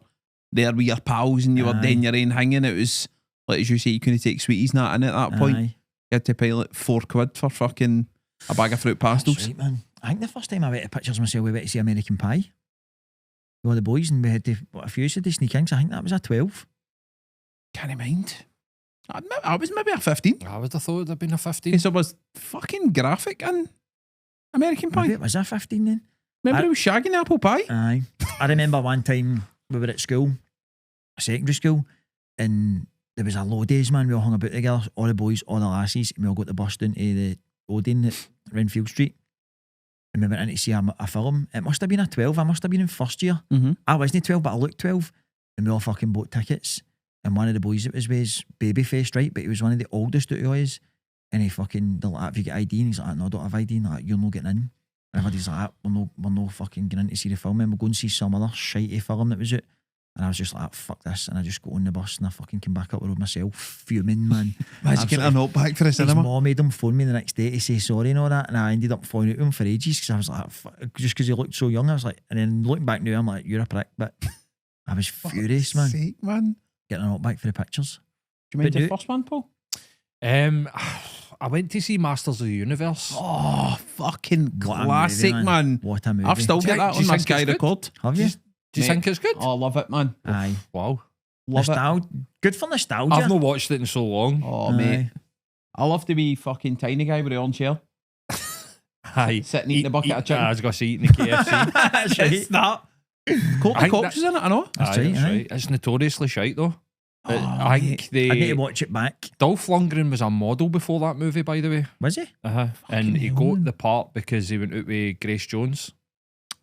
there with your pals and you were Aye. doing your own hanging. It was, like as you say, you couldn't take sweeties and that in at that point. Aye. You had to pay like £4 for fucking a bag of fruit That's pastels. right, man. I think the first time I went to pictures myself, we went to see American Pie. With all the boys, and we had to, a few had to sneak in, 'cause I think that was a 12. Can't mind. I was maybe a 15. I would have thought it'd have been a 15. Because it was fucking graphic in American Pie. Maybe it was a 15 then. Remember I- it was shagging the apple pie? Aye. I remember one time we were at school, secondary school, and there was a load of days, man. We all hung about together, all the boys, all the lassies, and we all got the bus down to the Odeon at Renfield Street. And we went in to see a film. It must have been a 12. I must have been in first year. Mm-hmm. I wasn't 12, but I looked 12. And we all fucking bought tickets. And one of the boys that was with his baby faced, right? But he was one of the oldest out of us. And he fucking, they're like, have you got ID? And he's like, no, I don't have ID. And they're like, you're not getting in. And everybody's like, we're no fucking getting in to see the film. And we'll go and see some other shitey film that was out. And I was just like, fuck this. And I just got on the bus and I fucking came back up the road myself, fuming, man. Imagine getting a note back for the His cinema. mom made him phone me the next day to say sorry and all that. And I ended up phoning out to him for ages because I was like, fuck, just because he looked so young. I was like, and then looking back now, I'm like, you're a prick. But I was furious, man. Sake, man. Getting a note back for the pictures. Do you mind But the do- first one, Paul? I went to see Masters of the Universe. Oh, fucking What a classic, movie, man. What a movie. I've still Do got you that think on my it's Sky good? record. Have you? Do you Mate. think it's good? Oh, I love it, man. Aye. Wow. Love it. Nostalgia. Good for nostalgia. I've not watched it in so long. Oh, mate. I love to be fucking tiny guy with the armchair. Aye. Sitting eating a bucket of chicken. I was going to say eating the KFC. That's right. It's that. Courtney I think Cox is in it, I know. That's Aye, right, that's aye. right. It's notoriously shite though. Oh, I think I need to they watch it back. Dolph Lundgren was a model before that movie, by the way. Was he? And he hell, got man. the part because he went out with Grace Jones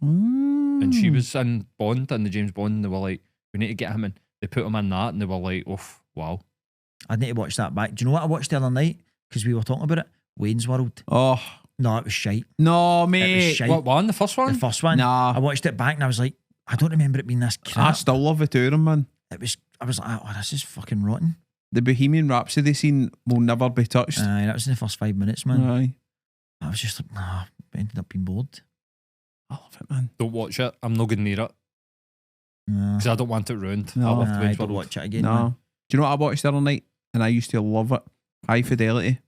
and she was in Bond and the James Bond and they were like, We need to get him in. They put him in that and they were like, oof, wow. I'd need to watch that back. Do you know what I watched the other night? Because we were talking about it. Wayne's World. Oh, No, it was shite. no, It was mate. shite. What one? The first one? The first one. Nah. I watched it back and I was like, I don't remember it being this I crap. still love the two of them, man. I was like, oh, this is fucking rotten. The Bohemian Rhapsody scene will never be touched. That was in the first 5 minutes, man. Aye. I was just like, nah, I ended up being bored. I love it, man. Don't watch it. I'm not going near it No. because I don't want it ruined. No. I love Nah, I Wayne's don't World. watch it again, No. man. Do you know what I watched the other night? And I used to love it. High Fidelity.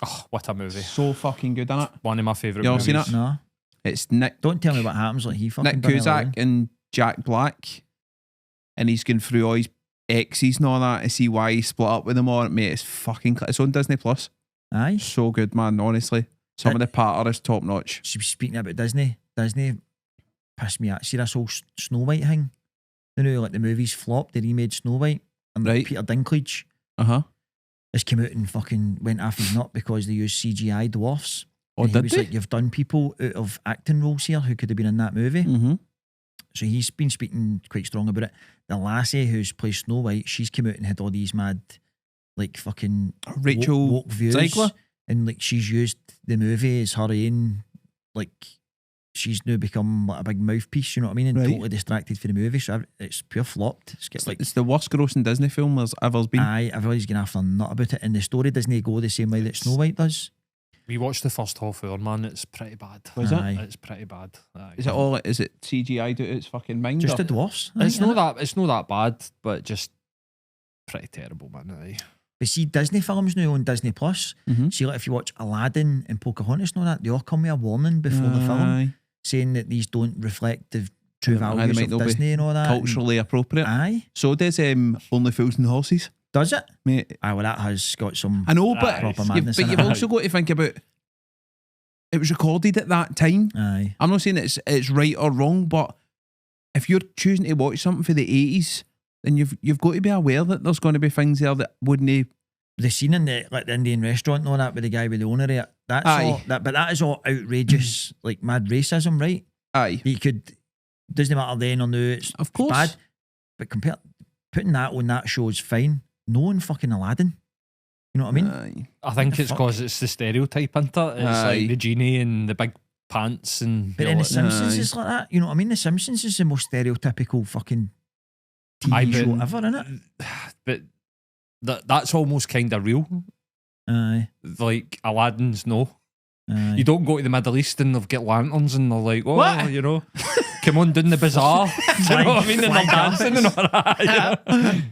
Oh, what a movie. So fucking good, innit? One of my favourite You all movies. seen it? No. It's Nick Don't tell me what happens. Like he fucking Nick done it Cusack alone. and Jack Black. And he's going through all his exes and all that to see why he split up with them all. Mate, it's fucking... It's on Disney Plus. Aye. So good, man, honestly. Some of the patter is top notch. Speaking about Disney pissed me out. See this whole Snow White thing? You know, like the movies flopped, they remade Snow White, and like Right. Peter Dinklage Uh-huh. just came out and fucking went off his nut because they used CGI dwarfs. Oh, And he did was they? like, you've done people out of acting roles here who could have been in that movie. Mm-hmm. So he's been speaking quite strong about it. The lassie who's plays Snow White, she's come out and had all these mad, like fucking Rachel woke views. Ziegler? And like she's used the movie as her own, like she's now become like a big mouthpiece, you know what I mean? And Right. totally distracted for the movie. So it's pure flopped. It's got like, It's the worst grossing Disney film there's ever been. aye, everybody's going after nut about it. And the story doesn't go the same way that Snow White does. We watched the first half hour, man. It's pretty bad. Was it? Aye. It's pretty bad. Aye. Is it CGI'd out its fucking mind? Just or- the dwarfs. It's aye, not innit? that. It's not that bad, but just pretty terrible, man. Aye. But see, Disney films now on Disney Plus. Mhm. See, like if you watch Aladdin and Pocahontas and all that, they all come with a warning before the film Aye. saying that these don't reflect the true Aye, they values might of not be Disney and all that. Culturally appropriate. Aye. So does Only Fools and Horses, Does it? mate. Aye, well, that has got some. I know, but Aye. Proper you've, madness but in you've it. also got to think about it was recorded at that time. Aye. I'm not saying it's right or wrong, but if you're choosing to watch something for the 80s, then you've got to be aware that there's going to be things there that wouldn't. The scene in the like the Indian restaurant and all that with the guy with the owner of it. That's Aye. all that, but that is all outrageous, like mad racism, right? Aye, You could doesn't matter then or now. It's of course. bad, but putting that on that show is fine. No one fucking Aladdin. You know what I mean? Aye. I think the it's fuck? because it's the stereotype, isn't it? It's Aye. like the genie and the big pants and. But then The all Simpsons Aye. is like that. You know what I mean? The Simpsons is the most stereotypical fucking TV Aye, show but- ever, innit? But that's almost kind of real. Aye. Like Aladdin's no. Aye. You don't go to the Middle East and they've got lanterns and they're like, oh, What? you know, come on down the bazaar. Do you know what I mean? And they're Flying dancing and all that. You know?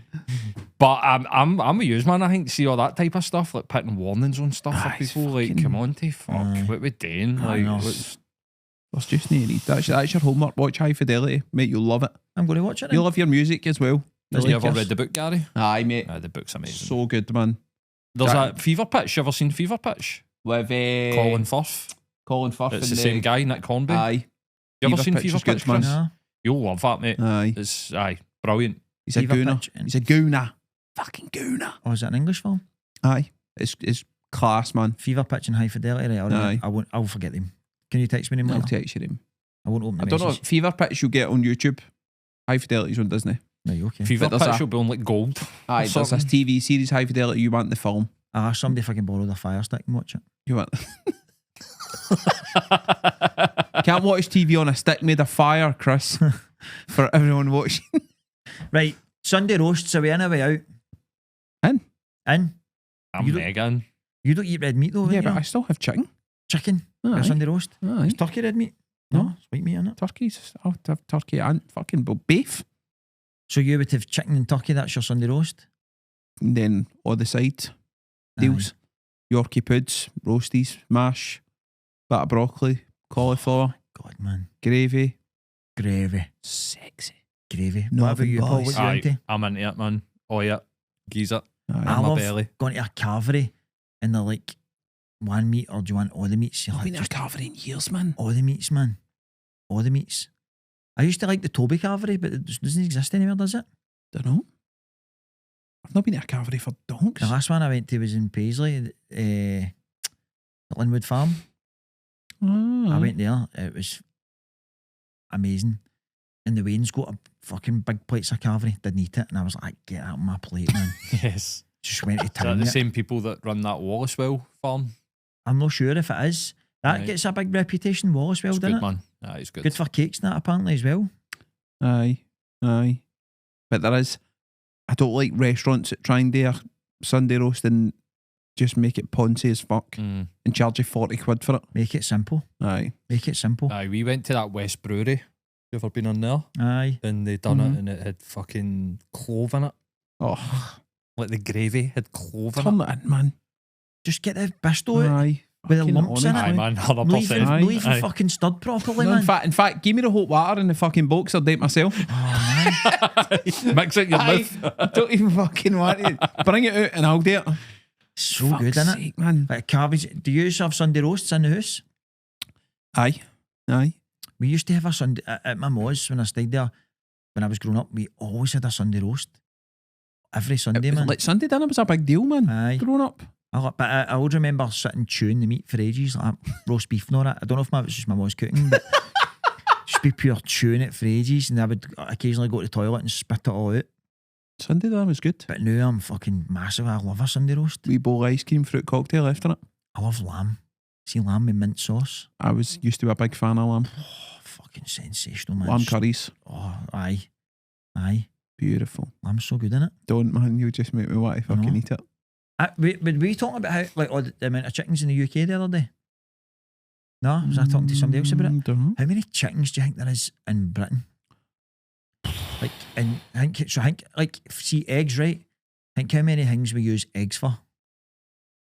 But I'm a use man. I think see all that type of stuff, like putting warnings on stuff Aye, for it's people. Like, fucking- come on, to fuck, Aye. what we doing? I Like, know. There's just no need. That's your homework. Watch High Fidelity, mate. You'll love it. I'm going to watch it. You Then. love your music as well. have you Like ever yours. read the book, Gary? Aye, mate. The book's amazing. So good, man. There's Jack- a Fever Pitch. You ever seen Fever Pitch? With Colin Firth. Colin Firth. It's and the same guy, Nick Hornby. Aye. You ever Fever seen Pitch Fever is good, Pitch, man. Chris? No. You'll love that, mate. Aye. It's brilliant. He's a Fever gooner. Pitch. He's a gooner. Fucking gooner. Oh, is that an English film? Aye. It's class, man. Fever Pitch and High Fidelity. Right? All right. Aye. I'll forget them. Can you text me them I'll later? text you him. I won't open the I don't know. message. Fever Pitch you'll get on YouTube. High Fidelity's on Disney. Right, okay. Fever But there's Pitch a- will be on like gold. Aye, there's this TV series, High Fidelity. You want the film. Somebody fucking borrow the Fire Stick and watch it. You want. Can't watch TV on a stick made of fire, Chris. For everyone watching. Right, Sunday roasts. Are we in or are we out? In. In. I'm You don't- Megan. You don't eat red meat though, Yeah, don't but you? I still have chicken. Chicken. Aye. Your Sunday roast. Aye. Is turkey red meat? No, it's white meat in it. Turkeys. I'll have turkey and fucking beef. So you would have chicken and turkey. That's your Sunday roast. And then on the side, deals. Yorkie puds, roasties, mash, bit of broccoli, cauliflower, God, man, gravy. gravy, Sexy. gravy. No What about you, Paul? boys. What you Aye, into? I'm into it, man. Oh yeah, geese it. Aye. I In my love belly. going to a carvery and they're like, one meat or do you want all the meats? You're I've like, been in a carvery in years, man. all the meats, man. All the meats. I used to like the Toby carvery, but it doesn't exist anymore, does it? Don't know. I've not been in a carvery for donks. The last one I went to was in Paisley, at Linwood Farm. I went there. It was amazing. And the wainscot fucking big plates of carvery. Didn't eat it, and I was like, get out of my plate, man. Yes. Just went to Is that town. the same people that run that Wallacewell farm? I'm not sure if it is. That gets a big reputation, Wallacewell, It's doesn't good, it? man. Yeah, it's good. Good for cakes and that, apparently, as well. Aye. But there is, I don't like restaurants that try and do a Sunday roast and just make it poncy as fuck and charge you 40 quid for it. Make it simple. Aye. Make it simple. Aye, we went to that West Brewery. You ever been on there? Aye. And they done it and it had fucking clove in it. Oh, Like the gravy had clove in turn it. it in, man. Just get the bisto out Aye. with the Fucking lumps in it. Aye, man, 100%. Not even Aye. fucking stirred properly, No, man. in fact, give me the hot water in the fucking box. I'll do it myself. Oh, man. Mix it in your Aye. mouth. I don't even fucking want it. Bring it out and I'll do it. So Fuck's good, innit? sake, man. Like carvage. Do you used to have Sunday roasts in the house? Aye. We used to have a Sunday at my ma's when I stayed there. When I was growing up, we always had a Sunday roast. Every Sunday, man. Like Sunday dinner was a big deal, man. Aye. Growing up. But I always remember sitting chewing the meat for ages, like roast beef and all that. I don't know if it was just my mum's cooking, but just be pure chewing it for ages, and I would occasionally go to the toilet and spit it all out. Sunday dinner was good. But now I'm fucking massive. I love a Sunday roast. Wee bowl of ice cream, fruit cocktail after it. I love lamb. See lamb with mint sauce. I used to be a big fan of lamb. Oh, fucking sensational, man. Lamb curries. Oh, aye. Beautiful. Lamb's so good, innit? Don't, man. You just make me want to fucking know. eat it. Were we talking about how, like, the amount of chickens in the UK the other day? No? Was I talking to somebody else about it? Don't know. How many chickens do you think there is in Britain? Like, and I think, like, see, eggs, right? Think how many things we use eggs for.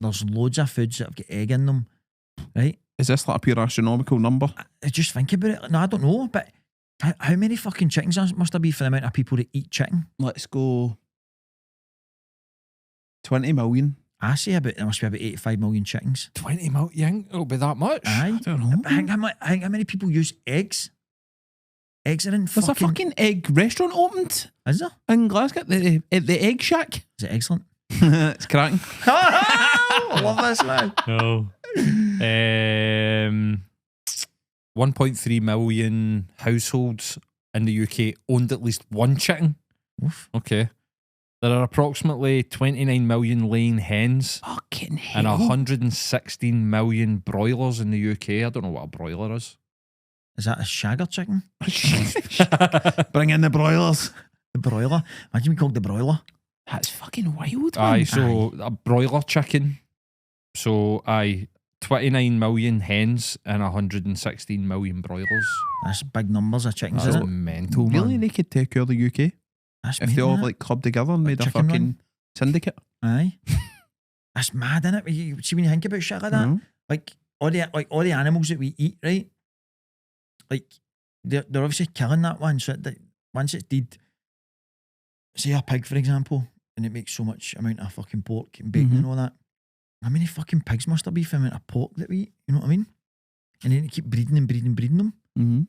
There's loads of foods that have got egg in them, right? Is this like a pure astronomical number? I just think about it. No, I don't know, but how many fucking chickens must there be for the amount of people that eat chicken? Let's go 20 million. I say there must be about 85 million chickens. 20 million? You think it'll be that much? Aye. I don't know. I think how many people use eggs? Eggs are in There's a fucking egg restaurant opened Is there? in Glasgow. The Egg Shack. Is it excellent? It's cracking. I love this, man. No. 1.3 million households in the UK owned at least one chicken. Oof. Okay. There are approximately 29 million laying hens Fucking and hell. 116 million broilers in the UK. I don't know what a broiler is. Is that a shagger chicken? Bring in the broilers. The broiler? Imagine we called the broiler. That's fucking wild, man. Aye, so a broiler chicken. So, 29 million hens and 116 million broilers. That's big numbers of chickens, That's isn't it? mental, Really, man. they could take over the UK That's if they all mental, like clubbed together and made a chicken fucking run. syndicate. Aye. That's mad, innit? You see, when you think about shit like that, Mhm. like all the animals that we eat, right? Like they're obviously killing that one. So that once it's dead, say a pig, for example, and it makes so much amount of fucking pork and bacon and all that. How many fucking pigs must there be for the amount of pork that we eat? You know what I mean? And then you keep breeding and breeding and breeding them. Mm-hmm.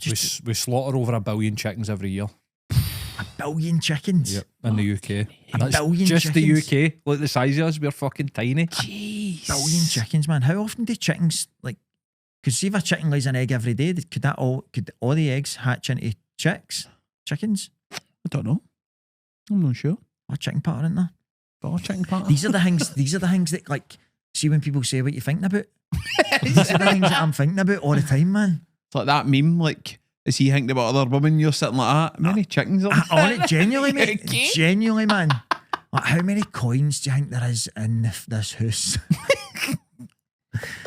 Just We slaughter over 1 billion chickens every year. 1 billion chickens. In the UK. A That's billion just chickens. the UK. Look, the size of us, we're fucking tiny. Jeez. Billion chickens, man. How often do chickens, like, because see if a chicken lays an egg every day, could all the eggs hatch into chickens? I don't know. I'm not sure. Or chicken patter, isn't there? But chicken part. These are the things that, like, see when people say what you're thinking about. These are the things that I'm thinking about all the time, man. It's like that meme, like, is he thinking about other women? You're sitting like that. How many chickens are there? On it, genuinely, mate. Okay. Genuinely, man. Like, how many coins do you think there is in this house?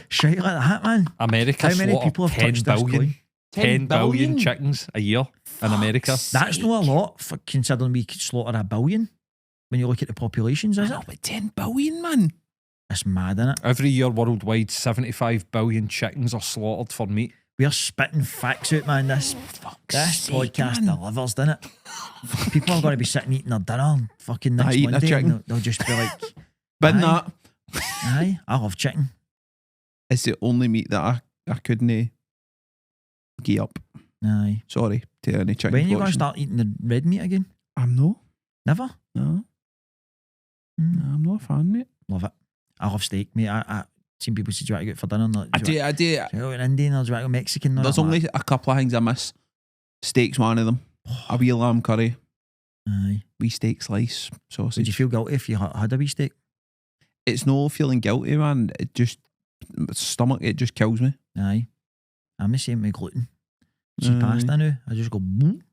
Shite like that, man. America How many slaughter people have 10 touched this billion. coin? 10 billion chickens a year in America. That's not a lot for considering we could slaughter 1 billion when you look at the populations, is I it? know, but 10 billion, man. That's mad, isn't it? Every year worldwide, 75 billion chickens are slaughtered for meat. We're spitting facts out, man. This podcast delivers, doesn't it? People are going to be sitting eating their dinner and fucking next Eating a Monday. chicken. And they'll just be like, But Aye. that aye, I love chicken. is the only meat that I couldn't give up. Aye. Sorry to any chicken. When are you going to watching. start eating the red meat again? I'm no. Never? No. Mm. I'm not a fan, mate. Love it. I love steak, mate. I seen people say, do you want to go out for dinner? And like, I do. Do you want to go Indian or do you want to go Mexican? No, There's I'm only like, a couple of things I miss. Steak's one of them. A wee lamb curry, Aye. wee steak slice, sausage. Would you feel guilty if you had a wee steak? It's no feeling guilty, man. It just, my stomach, it just kills me. Aye. I'm the same with gluten. See Aye. pasta now, I just go boom.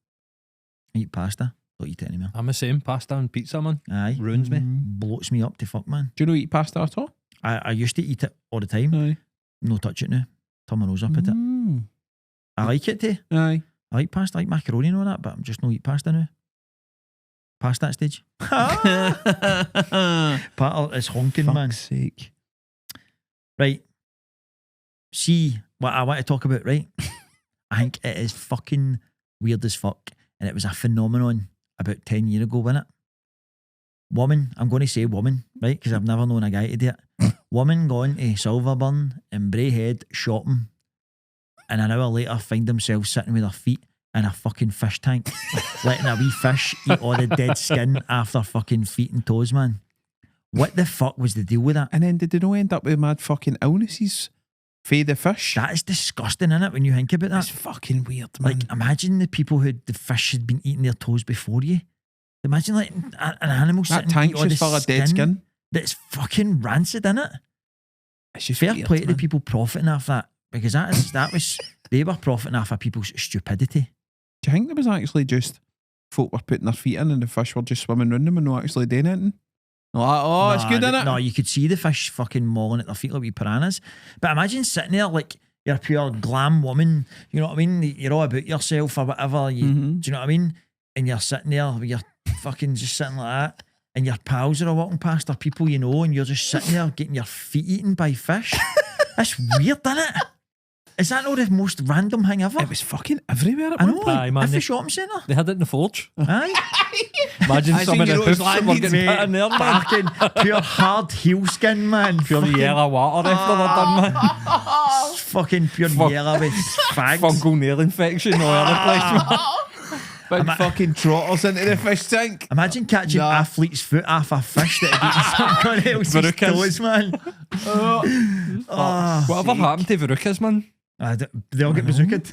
I eat pasta. Don't eat it anymore. I'm the same. Pasta and pizza, man. Aye. Ruins me. Bloats me up to fuck, man. Do you not eat pasta at all? I used to eat it all the time. Aye. No touch it now. Turn my nose up at it. I like it too. Aye. I like pasta, I like macaroni and all that, but I'm just no eat pasta now. Past that stage. Part is honking, man. Fuck's sake. Right. See what I want to talk about, right? I think it is fucking weird as fuck. And it was a phenomenon about 10 years ago, wasn't it? Woman, I'm going to say woman, right? Because I've never known a guy to do it. Woman gone to Silverburn and Braehead shopping, and an hour later find themselves sitting with their feet in a fucking fish tank, letting a wee fish eat all the dead skin off their fucking feet and toes, man. What the fuck was the deal with that? And then did they not end up with mad fucking illnesses? Feed the fish? That is disgusting, innit, when you think about that? That's fucking weird, man. Like, imagine the people who the fish had been eating their toes before you. Imagine like an animal that sitting tank's eat all just the full of dead skin. That's fucking rancid, innit? It's just Fair weird, play to the man. people profiting off that, because that was they were profiting off of people's stupidity. Do you think there was actually just folk were putting their feet in and the fish were just swimming around them and not actually doing anything? Like, oh, it's good, innit? No, you could see the fish fucking mauling at their feet like wee piranhas. But imagine sitting there like you're a pure glam woman, you know what I mean? You're all about yourself or whatever. Do you know what I mean? And you're sitting there with your fucking just sitting like that, and your pals are all walking past, or people you know, and you're just sitting there getting your feet eaten by fish. That's weird, isn't it? Is that not the most random thing ever? It was fucking everywhere at I one know, point. Aye, man, at the they- shopping centre. They had it in the forge. Aye. Imagine I some of think the you know it's hoofs that were landed, getting put in there, man. Fucking pure hard heel skin, man. Pure Fucking- yellow water after they're done, man. Fucking pure Fuck. yellow with fags. Fungal nail infection all over the place, man. Big fucking trotters into the fish tank. Imagine catching Nah. athlete's foot off a fish that had eaten someone else's Verrucas. toes, man. Oh, Whatever happened to Verrucas, man? they all get bazookaed.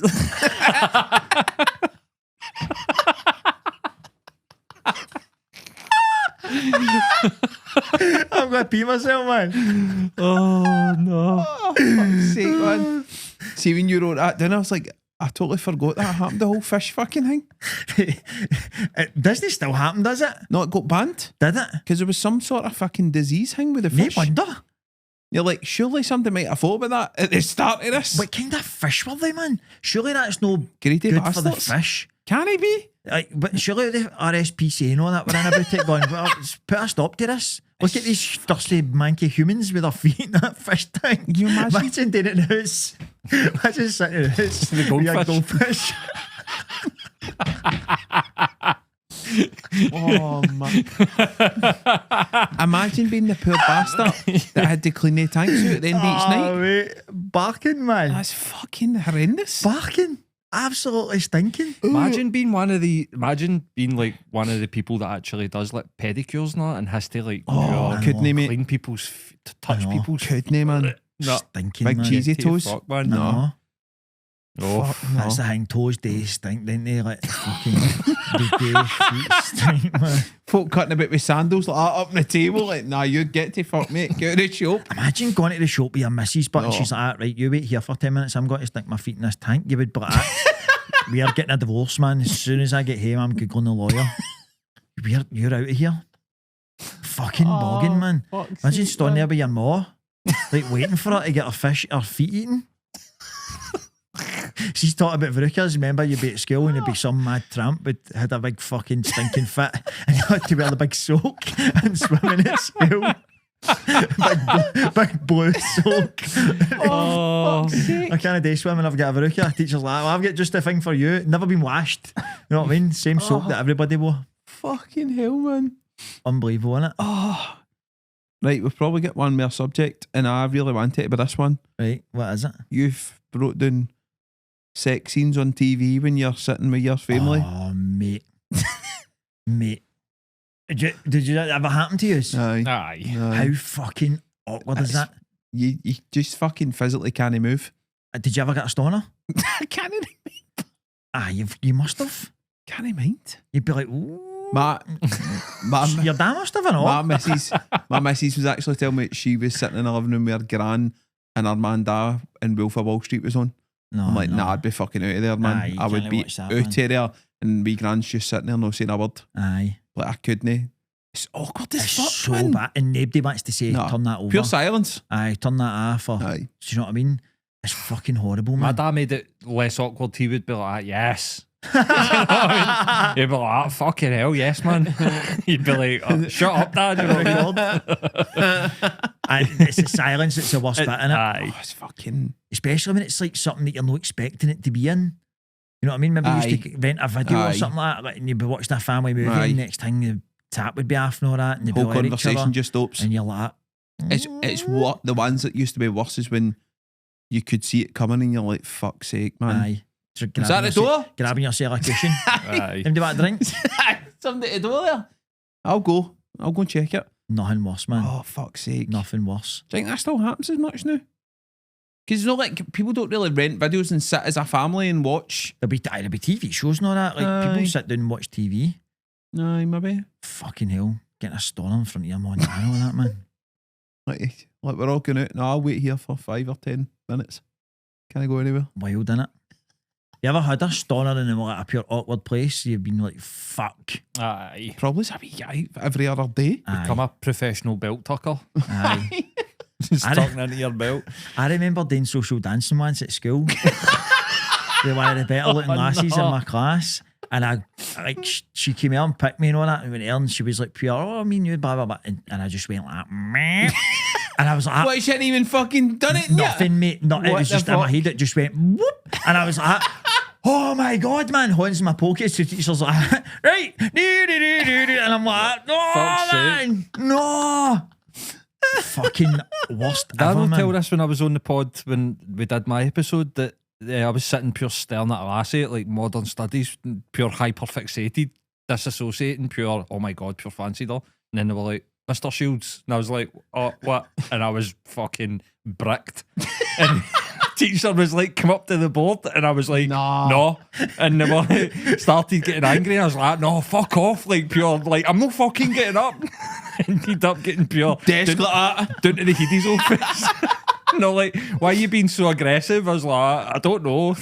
I'm going to pee myself, man. Oh, no. Oh, fuck's sake, man. See, when you wrote that down, I was like, I totally forgot that happened, the whole fish fucking thing. It doesn't still happen, does it? No, it got banned. Did it? Because there was some sort of fucking disease thing with the No fish. wonder. You're like, surely somebody might have thought about that at the start of this. What kind of fish were they, man? Surely that's no Greedy good for the bastards. fish. Can he be? Like, but surely the RSPCA and all that were in about it going, well, put a stop to this. Look at these thirsty manky humans with their feet in that fish tank. Can you imagine? Imagine doing it in the house. Imagine sitting in the house The with a goldfish. goldfish. Oh, man. Imagine being the poor bastard that had to clean the tanks out at the end of each night. Wait, barking, man. That's fucking horrendous. Barking. Absolutely stinking. Imagine being like one of the people that actually does like pedicures and that and has to like Oh, couldn't he, mate? clean people's to touch I know. people's Couldn't he, man? No. Stinking, Big man. cheesy Dirty toes. fuck, man. No. Oh, Fuck no. That's the thing. Toes day stink, didn't they? Like fucking the day feet stink, man. Folk cutting about with sandals like that up on the table. Like, nah, you get to fuck, mate. Get out of the shop. Imagine going to the shop with your missus, but No. she's like, "Ah, right, you wait here for 10 minutes. I'm going to stick my feet in this tank." You would be like, "Ah, we are getting a divorce, man. As soon as I get home, I'm going to the lawyer. You're out of here. Fucking bogging, man. Imagine standing there with your ma, like waiting for her to get her feet eaten. She's talking about verrucas. Remember, you'd be at school and there'd be some mad tramp that had a big fucking stinking fit and you had to wear the big soak and swimming at school. big blue soak. oh. I can't do swimming, I've got a verruca. Teacher's like, well, I've got just a thing for you. Never been washed. You know what I mean? Same soak that everybody wore. Fucking hell, man. Unbelievable, innit? Oh. Right, we've probably got one more subject, and I really want it, but this one, Right, what is it? you've brought down sex scenes on TV when you're sitting with your family. Oh, mate. Mate. Did you that ever happen to you? Aye. Aye. How fucking awkward is that? You just fucking physically can't move. Did you ever get a stoner? I can't. Ah, you must have. Can't he mind? You'd be like, ooh. Your dad must have an my missus was actually telling me she was sitting in the living room with her gran and her man Da and Wolf of Wall Street was on. No, I'm like, no. nah, I'd be fucking out of there, man. I would be out of there. And me gran's just sitting there, no saying a word. Aye. Like, I couldn't. It's awkward as fuck, so man. bad. And nobody wants to say, turn that over. Pure silence. Aye, turn that off. Or, Aye. do you know what I mean? It's fucking horrible, man. My dad made it less awkward. He would be like, yes. You know what I mean? He'd be like, fucking hell, yes, man. He'd be like, oh, shut up, Dad. You know what I mean? And it's the silence that's the worst bit, innit? Aye. Oh, it's fucking... Especially when it's like something that you're not expecting it to be in. You know what I mean? Maybe you used to rent a video or something like that, and you'd be watching a family movie, and next thing the tap would be off and all that, and the whole conversation just stops. And you're like, it's what the ones that used to be worse is when you could see it coming and you're like, fuck's sake, man. Aye. So is that the door? Grabbing your cushion. Aye. Him do what drinks. Somebody at the door there. I'll go and check it. Nothing worse, man. Oh, fuck's sake. Nothing worse. Do you think that still happens as much now? Because you know, like, people don't really rent videos and sit as a family and watch. There'll be TV shows and all that. Like, people sit down and watch TV. Aye, maybe. Fucking hell. Getting a stone in front of your mum and all that, man. Like, we're all going out. No, I'll wait here for 5 or 10 minutes. Can't go anywhere. Wild, innit? You ever had a stoner in like a pure awkward place? You've been like, fuck. Aye. Probably a wee guy every other day. Become a professional belt tucker. Aye. Just tucking into your belt. I remember doing social dancing once at school. With one of the better looking lasses in my class. And she came out and picked me and all that. And went and she was like, pure, oh, me and you, blah, blah, blah. And I just went like, meh. And I was like, what, she hadn't even fucking done it nothing, mate. No, it was just in my head. It just went whoop. And I was like, oh my God, man. Hands in my pockets. The teacher's like, right. And I'm like, no, man. No. Fucking worst Dad will man. tell this when I was on the pod when we did my episode that I was sitting pure staring at a lassie at like modern studies, pure hyperfixated, disassociating, pure, oh my God, pure fancied her. And then they were like, Mr. Shields. And I was like, oh, what? And I was fucking bricked. And the teacher was like, come up to the board. And I was like, no. And they were started getting angry. I was like, no, fuck off. Like, pure, like, I'm not fucking getting up. Ended up getting pure desk like that down to the Hedy's office. No, like, why are you being so aggressive? I was like, I don't know.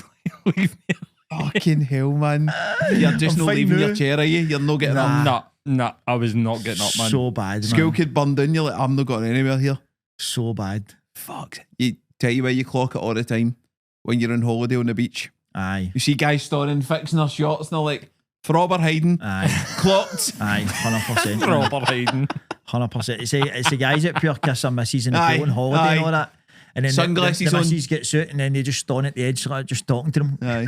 Leave me. Fucking hell, man. You're just not leaving your chair, are you? You're not getting up. Nah, I was not getting up, man. So bad, man. School kid burned in, you're like, I'm not going anywhere here. So bad. Fuck. You tell you where you clock it all the time when you're on holiday on the beach. Aye. You see guys storing, fixing their shots, and they're like, throwback hiding. Aye. Clocked. Aye, 100%. Throwback hiding. 100%. It's the guys that pure kiss their missus in the pool on holiday and all that. And then sunglasses the missus gets out and then they just stand at the edge, like, just talking to them. Aye.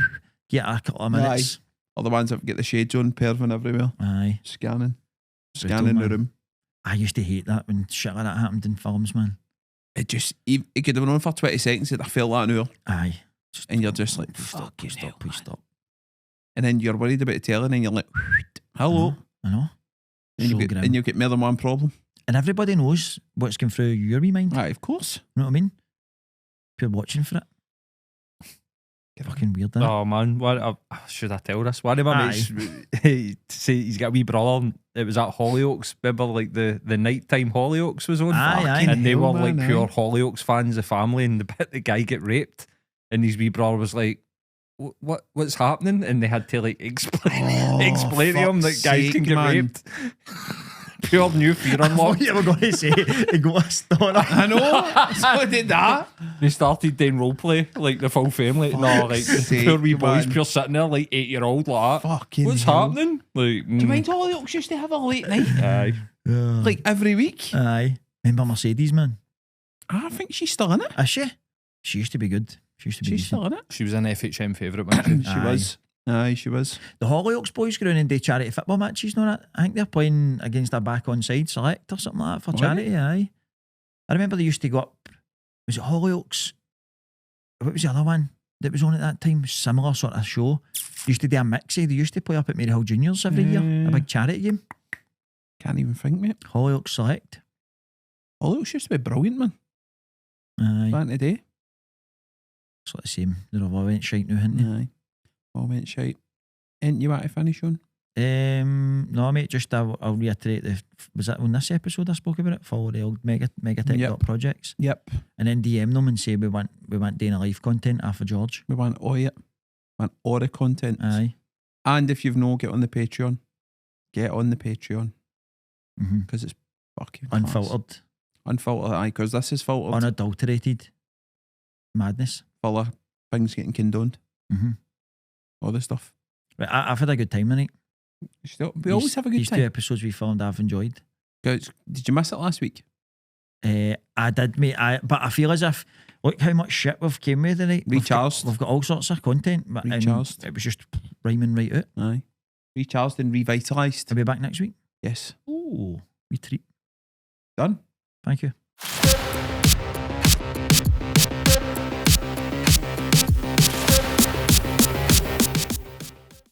Get a couple of minutes. Aye. Or the ones that get the shades on, perving everywhere. Aye. Scanning Brutal, the room. I used to hate that when shit like that happened in films, man. It could have been on for 20 seconds, it'd have felt like an hour. Aye. And you're just like, please stop. And then you're worried about telling and you're like, hello. I know. And you get more than one problem. And everybody knows what's going through your wee mind. Aye, of course. You know what I mean? If you're watching for it. Fucking weird, that. Oh man, should I tell this? One of my mates say he's got a wee brother and it was at Hollyoaks. Remember like the nighttime Hollyoaks was on? Aye. And they were like pure Hollyoaks fans, the family, and the guy get raped and his wee brother was like, what's happening? And they had to like explain to him that guys can get raped. Pure new fear unlocked. You were going to say he got a stoner. I know. So did that. They started doing role play like the full family. No, like poor wee boys, pure sitting there like 8-year-old like that. Fucking what's hell. happening? Like, Do you mind Hollyoaks used to have a late night? Aye. Like every week? Aye. Remember Mercedes, man? I think she's still in it. Is she? She used to be good. She's still in it. She was an FHM favourite, wasn't she? She was. Aye, she was. The Hollyoaks boys go around and do charity football matches, no? I think they're playing against a back on side select or something like that for charity, aye. I remember they used to go up, was it Hollyoaks? What was the other one that was on at that time? Similar sort of show. They used to do a mixie. They used to play up at Maryhill Juniors every year, a big charity game. Can't even think, mate. Hollyoaks select. Hollyoaks used to be brilliant, man. Aye. Back in the day. It's like the same. They're all went shite now, haven't they? Aye. All went shite. anything you want to finish on? No, mate, just I'll reiterate was that on this episode I spoke about it? Follow the old megatech.projects. Yep. And then DM them and say we want Dana Life content after George. We want all it. We want all the content. Aye. And if you've no, get on the Patreon. Get on the Patreon. Because it's fucking unfiltered. Class. Unfiltered, aye, because this is filtered. Unadulterated madness. Full of things getting condoned. All this stuff. Right, I've had a good time tonight. We always have a good these time. These 2 episodes we filmed I've enjoyed. Guys, did you miss it last week? I did, mate. But I feel as if, look how much shit we've came with tonight. Recharged. We've got all sorts of content. But Recharged. It was just rhyming right out. Aye. Recharged and revitalised. I'll be back next week. Yes. Oh, we treat. Done. Thank you.